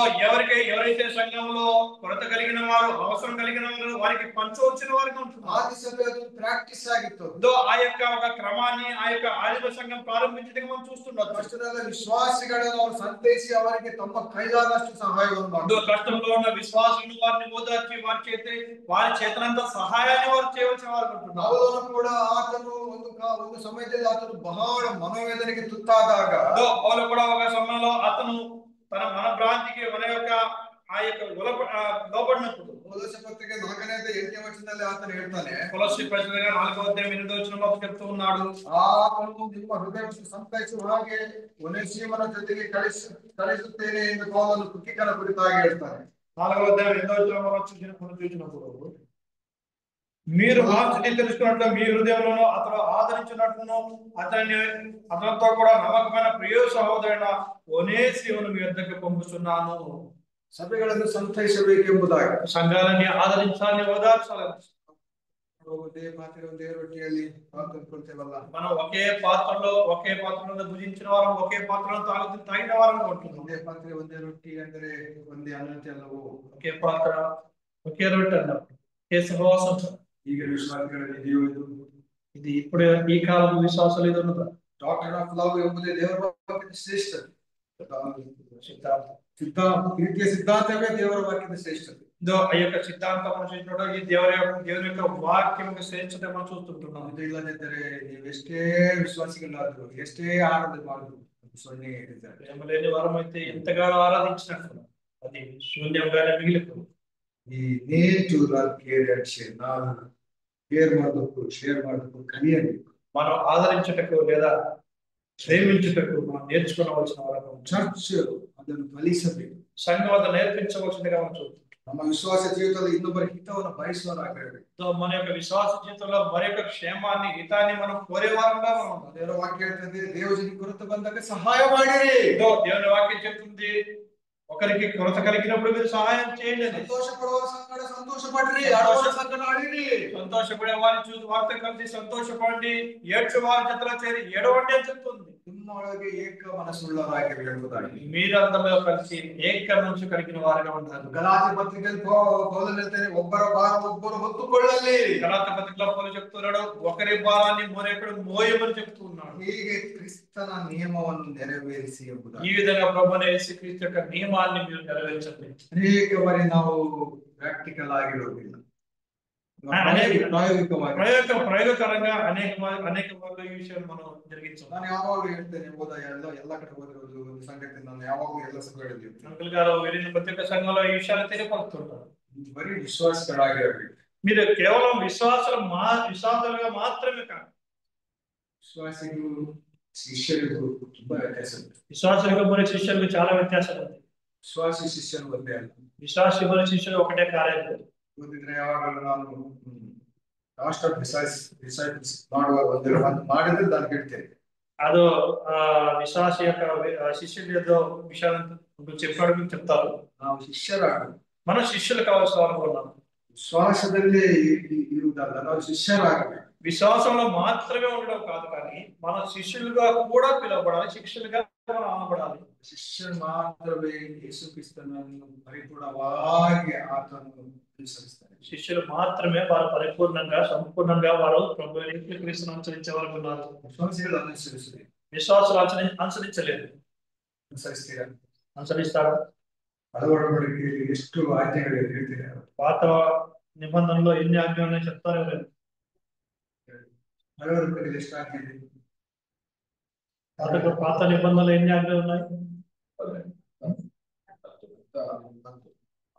ఎవరైతే సంఘంలో కొరత కలిగిన వారు, అవసరం కలిగిన వారు వారికి పంచవలసిన వారికి ఉంటుంది. ಆದಿ ಸಭೆ ಅದು ಪ್ರಾಕ್ಟೀಸ್ ಆಗಿತ್ತು. ఆ యొక్క ఒక క్రమాన్ని ఆ యొక్క ఆదిమ సంఘం ప్రారంభించడం మనం చూస్తున్నాం. ಕಷ್ಟದ ವಿಶ್ವಾಸಿಗಳನ್ನು ಅವರು ಸಂತೈಸಿ ಅವರಿಗೆ ತಮ್ಮ ಕೈಲಾದಷ್ಟು ಸಹಾಯವನ್ನು ಮಾಡಿದರು. కష్టంలో ఉన్న విశ్వాసులను వారిని ఓదార్చి వారి చేతనంత సహాయాన్ని వారు చేయవలసిన వారు ఉంటున్నారు. ಅವನು ಕೂಡ ಆತನು ಒಂದು ಸಮಯದಲ್ಲಿ ಆತನು ಬಹಳ ಮನೋವೇದನೆಗೆ ತುತ್ತಾದಾಗ పౌలు కూడా ఒక సమయంలో అతను తన మనభ్రాంతికి మన యొక్క ఆ యొక్క లోపడినప్పుడు ಕೊಲೊಸ್ಸೆ ಪತ್ರಿಕೆ 4ನೇ ಅಧ್ಯಾಯ 8ನೇ ವಚನದಲ್ಲಿ ಆತನು ಹೇಳ್ತಾನೆ, కొలస్సీ పత్రిక 4వ అధ్యాయం 8వ వచనంలో చెప్తూ ఉన్నాడు, ಆತನು ನಿಮ್ಮ ಹೃದಯವನ್ನು ಸಂತೈಸುವ ಹಾಗೆ ಒನೇಸಿಮನ ಜೊತೆಗೆ ಕಳಿಸುತ್ತೇನೆ ಎಂದು ಪೌಲನು ತುಕಿಕನ ಕುರಿತಾಗಿ ಹೇಳ್ತಾನೆ. 4వ అధ్యాయం 8వ వచనంలో చూసినప్పుడు మీరు ఆ స్థితి తెలుసుకున్నట్లు మీ హృదయంలోనూ అతను ఆదరించినట్లును అతనితో కూడా నమ్మకమైన ప్రియ సహోదరుడైన ఒనేసిమును మీ వద్దకు పంపుతున్నాను. ಸಭೆಗಳನ್ನು ಸಂತೈಸಬೇಕೆಂಬುದಾಗಿ, సంఘాలని ఆదరించాలని, ఓదార్చాలని. ಒಂದೇ ಪಾತ್ರೆ ಒಂದೇ ರೊಟ್ಟಿಯಲ್ಲಿ ಪಾಲ್ಗೊಳ್ತೇವಲ್ಲ, మనం ఒకే పాత్రలో భుజించిన వారం, ఒకే పాత్రలో తాగిన వారం ఉంటున్నాం. ಒಂದೇ ಪಾತ್ರೆ ಒಂದೇ ರೊಟ್ಟಿ ಅಂದರೆ ಒಂದೇ ಅನ್ನತೆ ಅಲ್ಲವೋ? ఒకే పాత్ర ఒకే రొట్టె అన్నప్పుడు ఒకే సహవాసం. ಈಗ ವಿಶ್ವಾಸಗಳಲ್ಲಿ ಇದೆಯೋ ఇది ఇప్పుడు ఈ కాలం విశ్వాసాలు ఇది ఉన్నదా? ಡಾಕ್ಟರ್ ಆಫ್ ಲವ್ ಎಂಬುದೇ ದೇವರ ವಾಕ್ಯದ ಶ್ರೇಷ್ಠತೆ. సిద్ధాంతం ಪ್ರೀತಿಯ ಸಿದ್ಧಾಂತವೇ ದೇವರ ವಾಕ್ಯದ ಶ್ರೇಷ್ಠತೆ. ఇదో ఆ యొక్క సిద్ధాంతం చూసినప్పుడు ఈ దేవుని యొక్క వాక్యం శ్రేష్టత మనం చూస్తుంటున్నాం. ಇದು ಇಲ್ಲದಿದ್ದರೆ ನೀವು ಎಷ್ಟೇ ವಿಶ್ವಾಸಿಗಳಾದ್ರು ಎಷ್ಟೇ ಆರಾಧನೆ ಮಾಡಿದ್ರು ಸೊನ್ನೆ ಇದ್ದಾರೆ. ప్రేమ లేని వారం అయితే ఎంతగానో ఆరాధించినట్టు అది శూన్యంగానే మిగిలిపోయింది. ಈ ನೇಚರ್ ಕೇರ್ ಅಂಡ್ ಶೇರ್ ನಾವು ಕೇರ್ ಮಾಡಬೇಕು ಶೇರ್ ಮಾಡಬೇಕು ಕಲಿಯಬೇಕು. మనం ఆదరించుటకు లేదా ప్రేమించుటకు మనం నేర్చుకోవలసిన వారు. ಚರ್ಚ್ ಅದನ್ನು ಫಲಿಸಬೇಕು. సంఘం అది నేర్పించవలసిందిగా మనం చూస్తాం. ನಮ್ಮ ವಿಶ್ವಾಸ ಜೀವಿತದಲ್ಲಿ ಇನ್ನೊಬ್ಬರ ಹಿತವನ್ನು ಬಯಸುವವರಾಗಬೇಕು. మన యొక్క విశ్వాస జీవితంలో మరి యొక్క క్షేమాన్ని హితాన్ని మనం కోరేవారంగా మనం ఉండాలి. ದೇವರ ವಾಕ್ಯ ಹೇಳ್ತದೆ ದೇವಜನ ಕೊರತೆ ಬಂದಾಗ ಸಹಾಯ ಮಾಡಿರಿ. ఇదో దేవుని వాక్యం చెప్తుంది ఒకరికి కొరత కలిగినప్పుడు మీరు సహాయం చేయండి. ಸಂತೋಷ ಪಡುವ ಸಂಗಡ ಸಂತೋಷ ಪಡ್ರಿ, ಆಡುವ ಸಂಗಡ ಆಡಿರಿ. సంతోషపడే వారిని చూసి వారితో కలిసి సంతోషపడండి, ఏడ్చే వారి జతలో చేరి ఏడవండి అని చెప్తుంది. ನಿಮ್ಮೊಳಗೆ ಏಕ ಮನಸ್ಸುಳ್ಳವರಾಗಿರಿ ಎಂಬುದಾಗಿ మీరందరూ కలిసి ఏక మనసు కలిగిన వారుగా ఉండాలి. ಗಲಾತ್ಯ ಪತ್ರಿಕೆಯಲ್ಲಿ ಪೌಲನು ಹೇಳ್ತಾನೆ ಒಬ್ಬರ ಭಾರ ಒಬ್ಬರು ಹೊತ್ತುಕೊಳ್ಳಲಿ. గలాత్య పత్రికలో పౌలు చెప్తున్నాడు ఒకరి భారాన్ని మరొకడు మోయమని చెప్తున్నాడు. ಹೀಗೆ ಕ್ರಿಸ್ತನ ನಿಯಮವನ್ನು ನೆರವೇರಿಸಿ ಎಂಬುದಾಗಿ. ఈ విధంగా ప్రభువైన యేసుక్రీస్తు యొక్క నియమాన్ని మీరు నెరవేర్చండి. ಅನೇಕ ಬಾರಿ ನಾವು ಪ್ರಾಕ್ಟಿಕಲ್ ಆಗಿರೋದಿಲ್ಲ, ప్రయోగకరంగా అనేక ఈ విషయాలు మనం జరిగించాం. ನಾನು ಯಾವಾಗಲೂ ಹೇಳ್ತೇನೆ ಎಲ್ಲ ಕಡೆ ಹೋದಿರೋದು ಒಂದು ಸಂಗತಿ ನಾನು ಯಾವಾಗಲೂ ಎಲ್ಲ ಸಭೆ ಹೇಳಿದ್ದೀನಿ. అంకుల్ గారు వెళ్ళిన ప్రతి ఒక్క సంఘంలో ఈ విషయాలు తెలియపరుస్తుంటారు. ಬರೀ ವಿಶ್ವಾಸಗಳಾಗಿರಬೇಕು. మీరు కేవలం విశ్వాసాలుగా మాత్రమే కాదు, ವಿಶ್ವಾಸಿಗಳು ಶಿಷ್ಯರಿಗೂ ತುಂಬಾ ವ್ಯತ್ಯಾಸ ಇದೆ. విశ్వాసులకు మరియు శిష్యులకు చాలా వ్యత్యాసం ఉంది. ವಿಶ್ವಾಸಿ ಶಿಷ್ಯರು ಒಂದೇ ಅಲ್ಲ. విశ్వాసి మరియు శిష్యులు ఒకటే కార్యం. ಓದಿದ್ರೆ ಯಾವಾಗಲೂ ನಾನು ಲಾಸ್ಟ್ ಆಫ್ ಡಿಸೈಪಲ್ಸ್ ಮಾಡುವ ಒಂದು ಮಾಡಿದ್ರೆ ನಾನು ಹೇಳ್ತೇನೆ. ಅದು విశ్వాస యొక్క శిష్యులు ఏదో విషయాలను చెప్పాడు మీకు చెప్తారు. ನಾವು ಶಿಷ್ಯರಾಗಬೇಕು. మనం శిష్యులు కావాల్సిన వారు ఉన్నాం. ವಿಶ್ವಾಸದಲ್ಲೇ ಇರುವುದಲ್ಲ, ನಾವು ಶಿಷ್ಯರಾಗಬೇಕು. విశ్వాసంలో మాత్రమే ఉండడం కాదు, కానీ మన శిష్యులుగా కూడా పిలువబడాలి, శిష్యులుగా మనం అనబడాలి. ಶಿಷ್ಯರು ಮಾತ್ರವೇ ಯೇಸು ಕ್ರಿಸ್ತನನ್ನು ಪರಿಪೂರ್ಣವಾಗಿ ಆತನನ್ನು ಅನುಸರಿಸ್ತಾರೆ. శిష్యులు మాత్రమే వారు పరిపూర్ణంగా సంపూర్ణంగా వారు ప్రభు యేసుక్రీస్తును అనుసరించే వారు ఉన్నారు. ವಿಶ್ವಾಸಿಗಳು ಅನುಸರಿಸುತ್ತೆ. విశ్వాసులు అనుసరించలేదు. ಅನುಸರಿಸ್ತೀರಾ? అనుసరిస్తారా? ಅಳವಡಿಕೆಯಲ್ಲಿ ಎಷ್ಟು ಆಜ್ಞೆಗಳಿವೆ ಹೇಳ್ತೀರಾ? పాత నిబంధనలో ఎన్ని ఆజ్ఞలు చెప్తారో లేదు. ಅಳವಡಿಕೆಯಲ್ಲಿ ಎಷ್ಟು ಆಜ್ಞೆ ಇದೆ? పాత నిబంధనలు ఎన్ని ఆజ్ఞలు ఉన్నాయి?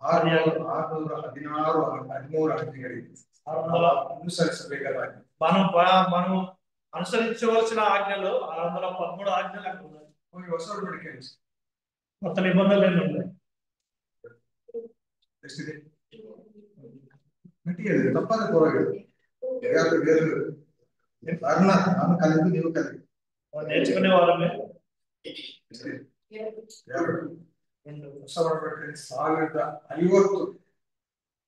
613 ಆಜ್ಞೆಗಳಿವೆ. ಅನುಸರಿಸಬೇಕಾದ ಆಜ್ಞೆ. మనం అనుసరించవలసిన ఆజ్ఞలు 613 ఆజ్ఞలు అక్కడ ఉన్నాయి. ಹೊಸ ಒಡಂಬಡಿಕೆ కొత్త నిబంధనలు ఎన్ని ఉన్నాయి? ಎಷ್ಟಿದೆ? ಗಟ್ಟಿಯಾಗಿದೆ, ತಪ್ಪಾದ ಪರವಾಗಿಲ್ಲ. ನಾನು ಕಲಿತು ನೀವು ಕಲಿ నేర్చుకునే వారమే. ಹೊಸ ಒಡಂಬಡಿಕೆ 1050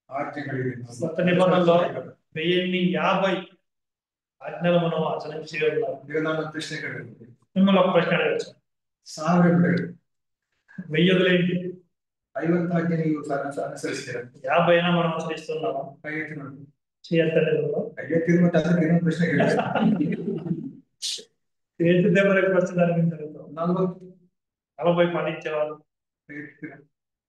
ಆಜ್ಞೆಗಳಿವೆ. కొత్త నిబంధనలో 1050 ఆజ్ఞలు మనం ఆచరించి ఉన్నాం. ಈಗ ನಾನು ಪ್ರಶ್ನೆ ಕೇಳಿದ್ದೆ, మిమ్మల్ని ఒక ప్రశ్న అడగచ్చు. 1000 ಬಿಡಿ, 1000 వదిలేంటి, 50 ಆಜ್ಞೆ ನೀವು ಅನುಸರಿಸ್ತೀರಾ? 50 అయినా మనం అనుసరిస్తున్నామా? ಕೈ ಎತ್ತಿ ನೋಡಿ. చేయట్లేదు. ಕೈ ಎತ್ತಿದ ಮತ್ತೆ ಅದಕ್ಕೆ ಇನ್ನೊಂದು ಪ್ರಶ್ನೆ ಕೇಳಿದೆ. చేతితే వరకు ప్రశ్న జరుగుతాం. 40 పాటించేవాళ్ళు ಕೈ ಎತ್ತೀರಾ?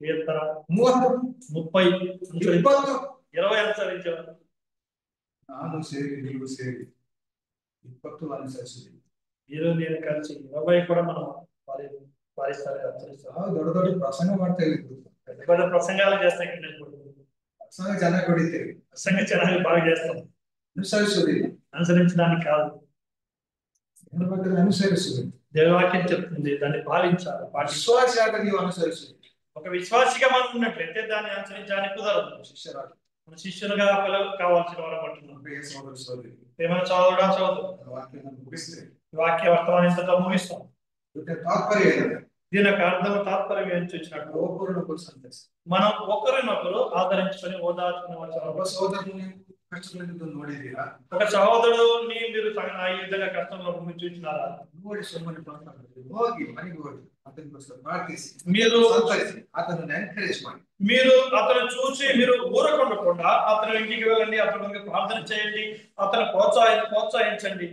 చేస్తారా? 30 30 20 20 అనుసరించేవాళ్ళు. ನಾನು ಸೇರಿ ನೀವು ಸೇರಿ 20 ಅನುಸರಿಸಿದ್ದೀವಿ. మీరు నేను కలిసి 20 కూడా మనం పాటిస్తారు, అనుసరిస్తాం. ದೊಡ್ಡ ದೊಡ್ಡ ಪ್ರಸಂಗ ಮಾಡ್ತಾ ಇದ್ದೀವಿ, పెద్ద పెద్ద ప్రసంగాలు చేస్తాం. ಪ್ರಸಂಗ ಚೆನ್ನಾಗಿ ಹೊಡಿತೇವೆ, ప్రసంగం ಚೆನ್ನಾಗಿ బాగా చేస్తాం. ಅನುಸರಿಸುವುದಿಲ್ಲ. అనుసరించడానికి కాదు, ಅನುಸರಿಸುವುದು. దేవవాక్యం చెప్తుంది దాన్ని పాలించాలి. ವಿಶ್ವಾಸಿಯಾಗ ನೀವು ಅನುಸರಿಸುವುದು. ఒక విశ్వాసిగా మనం ఉన్నట్లయితే దాన్ని అనుసరించడానికి కుదరదు. ಶಿಷ್ಯರಾಗ మన శిష్యులుగా కావాల్సిన వారు అంటున్నాం. ಸಹೋದರಿ ఏమైనా చదువుడా చదువు ವಾಕ್ಯವನ್ನು ಮುಗಿಸ್ತೇವೆ. వాక్య వర్తమానంతో ముగిస్తాం. ತಾತ್ಪರ್ಯ ಏನಂದ್ರೆ దీని యొక్క అర్థం తాత్పర్యం ఏం చూసినట్టు ಒಬ್ಬರನ್ನೊಬ್ಬರು ಸಂತೈಸಿ మనం ఒకరినొకరు ఆదరించుకొని ఓదార్చుకునే ಒಬ್ಬ ಸಹೋದರನು ನೀವು ಕಷ್ಟದಲ್ಲಿದ್ದು ನೋಡಿದೀರಾ? ఒక సహోదరుని మీరు ఈ విధంగా కష్టంలో చూసినారా? ನೋಡಿ ಸುಮ್ಮನೆ ಮಾತಾಡೋದು, ಹೋಗಿ ಮನೆಗೆ ಹೋಗಿ అతనికోసం ప్రార్థించి మీరు సంతోషించి అతను ఎంకరేజ్ ಮಾಡಿ. మీరు అతను చూసి మీరు ఊరకుండకుండా అతను ఇంటికి వెళ్ళండి, అతను ప్రార్థన చేయండి, అతను ప్రోత్సహించండి.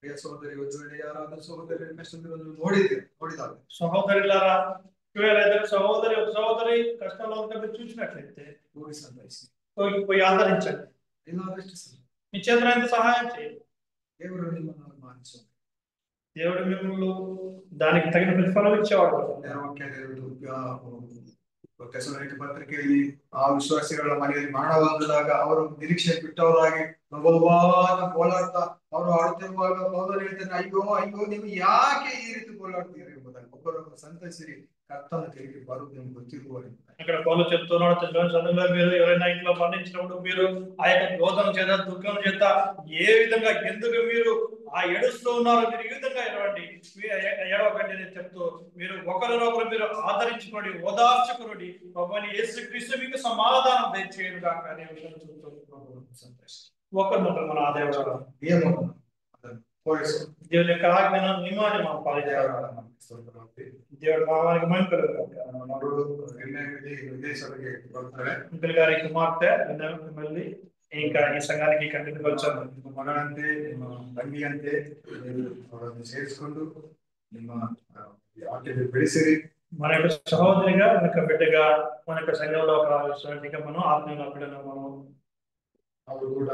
ಪ್ರಿಯ ಸಹೋದರಿ, ಒಂದು ವೇಳೆ ಯಾರಾದ್ರೂ ಸಹೋದರಿ ಕಷ್ಟದಲ್ಲಿ ನೋಡಿದಾಗ సహోదరులారా, ఒకవేళ ఏదైనా ఒక సహోదరి కష్టంలో ఉంటే మీరు చూసినట్లయితే పోయి ఆదరించండి. మీ చేతులైనంత సహాయం చేయండి. దేవుడు మిమ్మల్ని దానికి తగిన ప్రతిఫలం ఇచ్చేవాడు. ಪತ್ರಿಕೆಯಲ್ಲಿ ಆ ವಿಶ್ವಾಸಿಗಳ ಮನೆಯಲ್ಲಿ ಮಾನವಂತರಾಗ ಅವರು ನಿರೀಕ್ಷೆ ಬಿಟ್ಟವರಾಗಿ ಬಲವಾದ ಹೋರಾಡ್ತಾ ಅವರು ಆಡುತ್ತಿರುವಾಗ ಪೌಲರು ಹೇಳ್ತಾನೆ, ಅಯ್ಯೋ ಅಯ್ಯೋ ನೀವು ಯಾಕೆ ಈ ರೀತಿ ಹೋರಾಡ್ತೀರಿ ಎಂಬುದಾಗಿ ಒಬ್ಬರೊಬ್ಬರು ಸಂತೈಸಿರಿ, కర్తన తిరిగి బరువు నేను గుర్తిరువాలి. ఇక్కడ పౌలు చెప్తున్నాడు, చదువులో మీరు ఎవరైనా ఇంట్లో మరణించినప్పుడు మీరు ఆ యొక్క రోదన చేత దుఃఖం చేత ఏ విధంగా ఎందుకు మీరు ఆ ఏడుస్తూ ఉన్నారు, మీరు ఈ విధంగా ఏడవకండి అని చెప్తూ మీరు ఒకరినొకరు మీరు ఆదరించుకోండి, ఓదార్చుకునండి, ప్రభువైన యేసుక్రీస్తు మీకు సమాధానం దయచేయను గాక అనే విషయం చెప్తూ ఒకరినొకరు మన ఆదరించాలి. దేవుని యొక్క ఆజ్ఞను నియమాన్ని మనం పాలించాలి. దేవుడు నామానికి మహిమ కలుగును గారి కుమార్తె మళ్ళీ ఇంకా ఈ సంఘానికి కంటిన్యూ వచ్చాను. ಮಗನಂತೆ ನಿಮ್ಮ ತಂಗಿಯಂತೆ ಸೇರಿಸಿಕೊಂಡು ನಿಮ್ಮ ವಾಕ್ಯದಲ್ಲಿ ಬೆಳೆಸಿರಿ. మన యొక్క సహోదరిగా మన యొక్క బిడ్డగా మన యొక్క సంఘంలో ఒక విశ్వాసిగా మనం ఆత్మీయ బిడ్డను మనం ಅವರು ಕೂಡ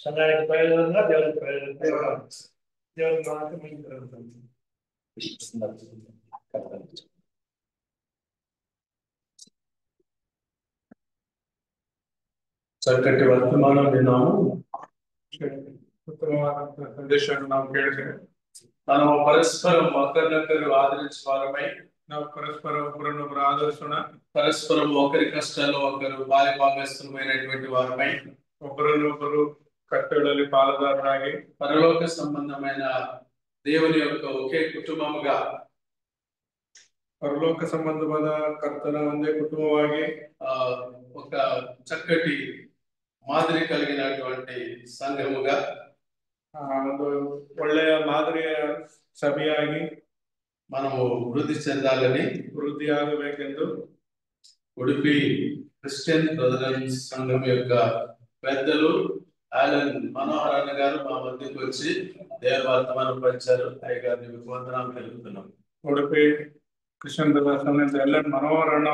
సంఘానికి ప్రయోజనంగా దేవునికి ప్రయోజనం దేవుని మనకు మహిమ కలుగుతుంది. చక్కటి వర్తమానం విన్నాము, ఉత్తమమైన సందేశాన్ని ನಾವು ಕೇಳಿದ್ದೇವೆ. ನಾವು పరస్పరం ఒకరినొకరు ఆదరించే వారమై ನಾವು పరస్పర ఒకరినొకరు ఆదరిస్తున్న పరస్పరం ఒకరి కష్టాల్లో ఒకరు పాలిభాగస్తులమైనటువంటి వారమై ఒకరినొకరు కట్టడలి పాలుదారులాగి పరలోక సంబంధమైన దేవుని యొక్క ఒకే కుటుంబముగా పరలోక ಸಂಬಂಧವಾದ ಕರ್ತನ ಒಂದೇ ಕುಟುಂಬವಾಗಿ ఒక చక్కటి మాదిరి కలిగినటువంటి సంఘముగా ಒಂದು ಒಳ್ಳೆಯ ಮಾದರಿಯ ಸಭೆಯಾಗಿ మనము వృద్ధి చెందాలని వృద్ధియాగಬೇಕೆಂದು ఉడిపి క్రిస్టియన్ బ్రదర్స్ సంఘం యొక్క పెద్దలు ఆలన్ మనోహరన్న గారు మా మధ్యకు వచ్చి దేవ వర్తమానం పంచారు. అయ్యగారు మీకు వందనాలు తెలుపుతున్నాం. ఉడిపి క్రిస్టియన్ బ్రదర్స్ సంఘం ఆలన్ మనోహరన్న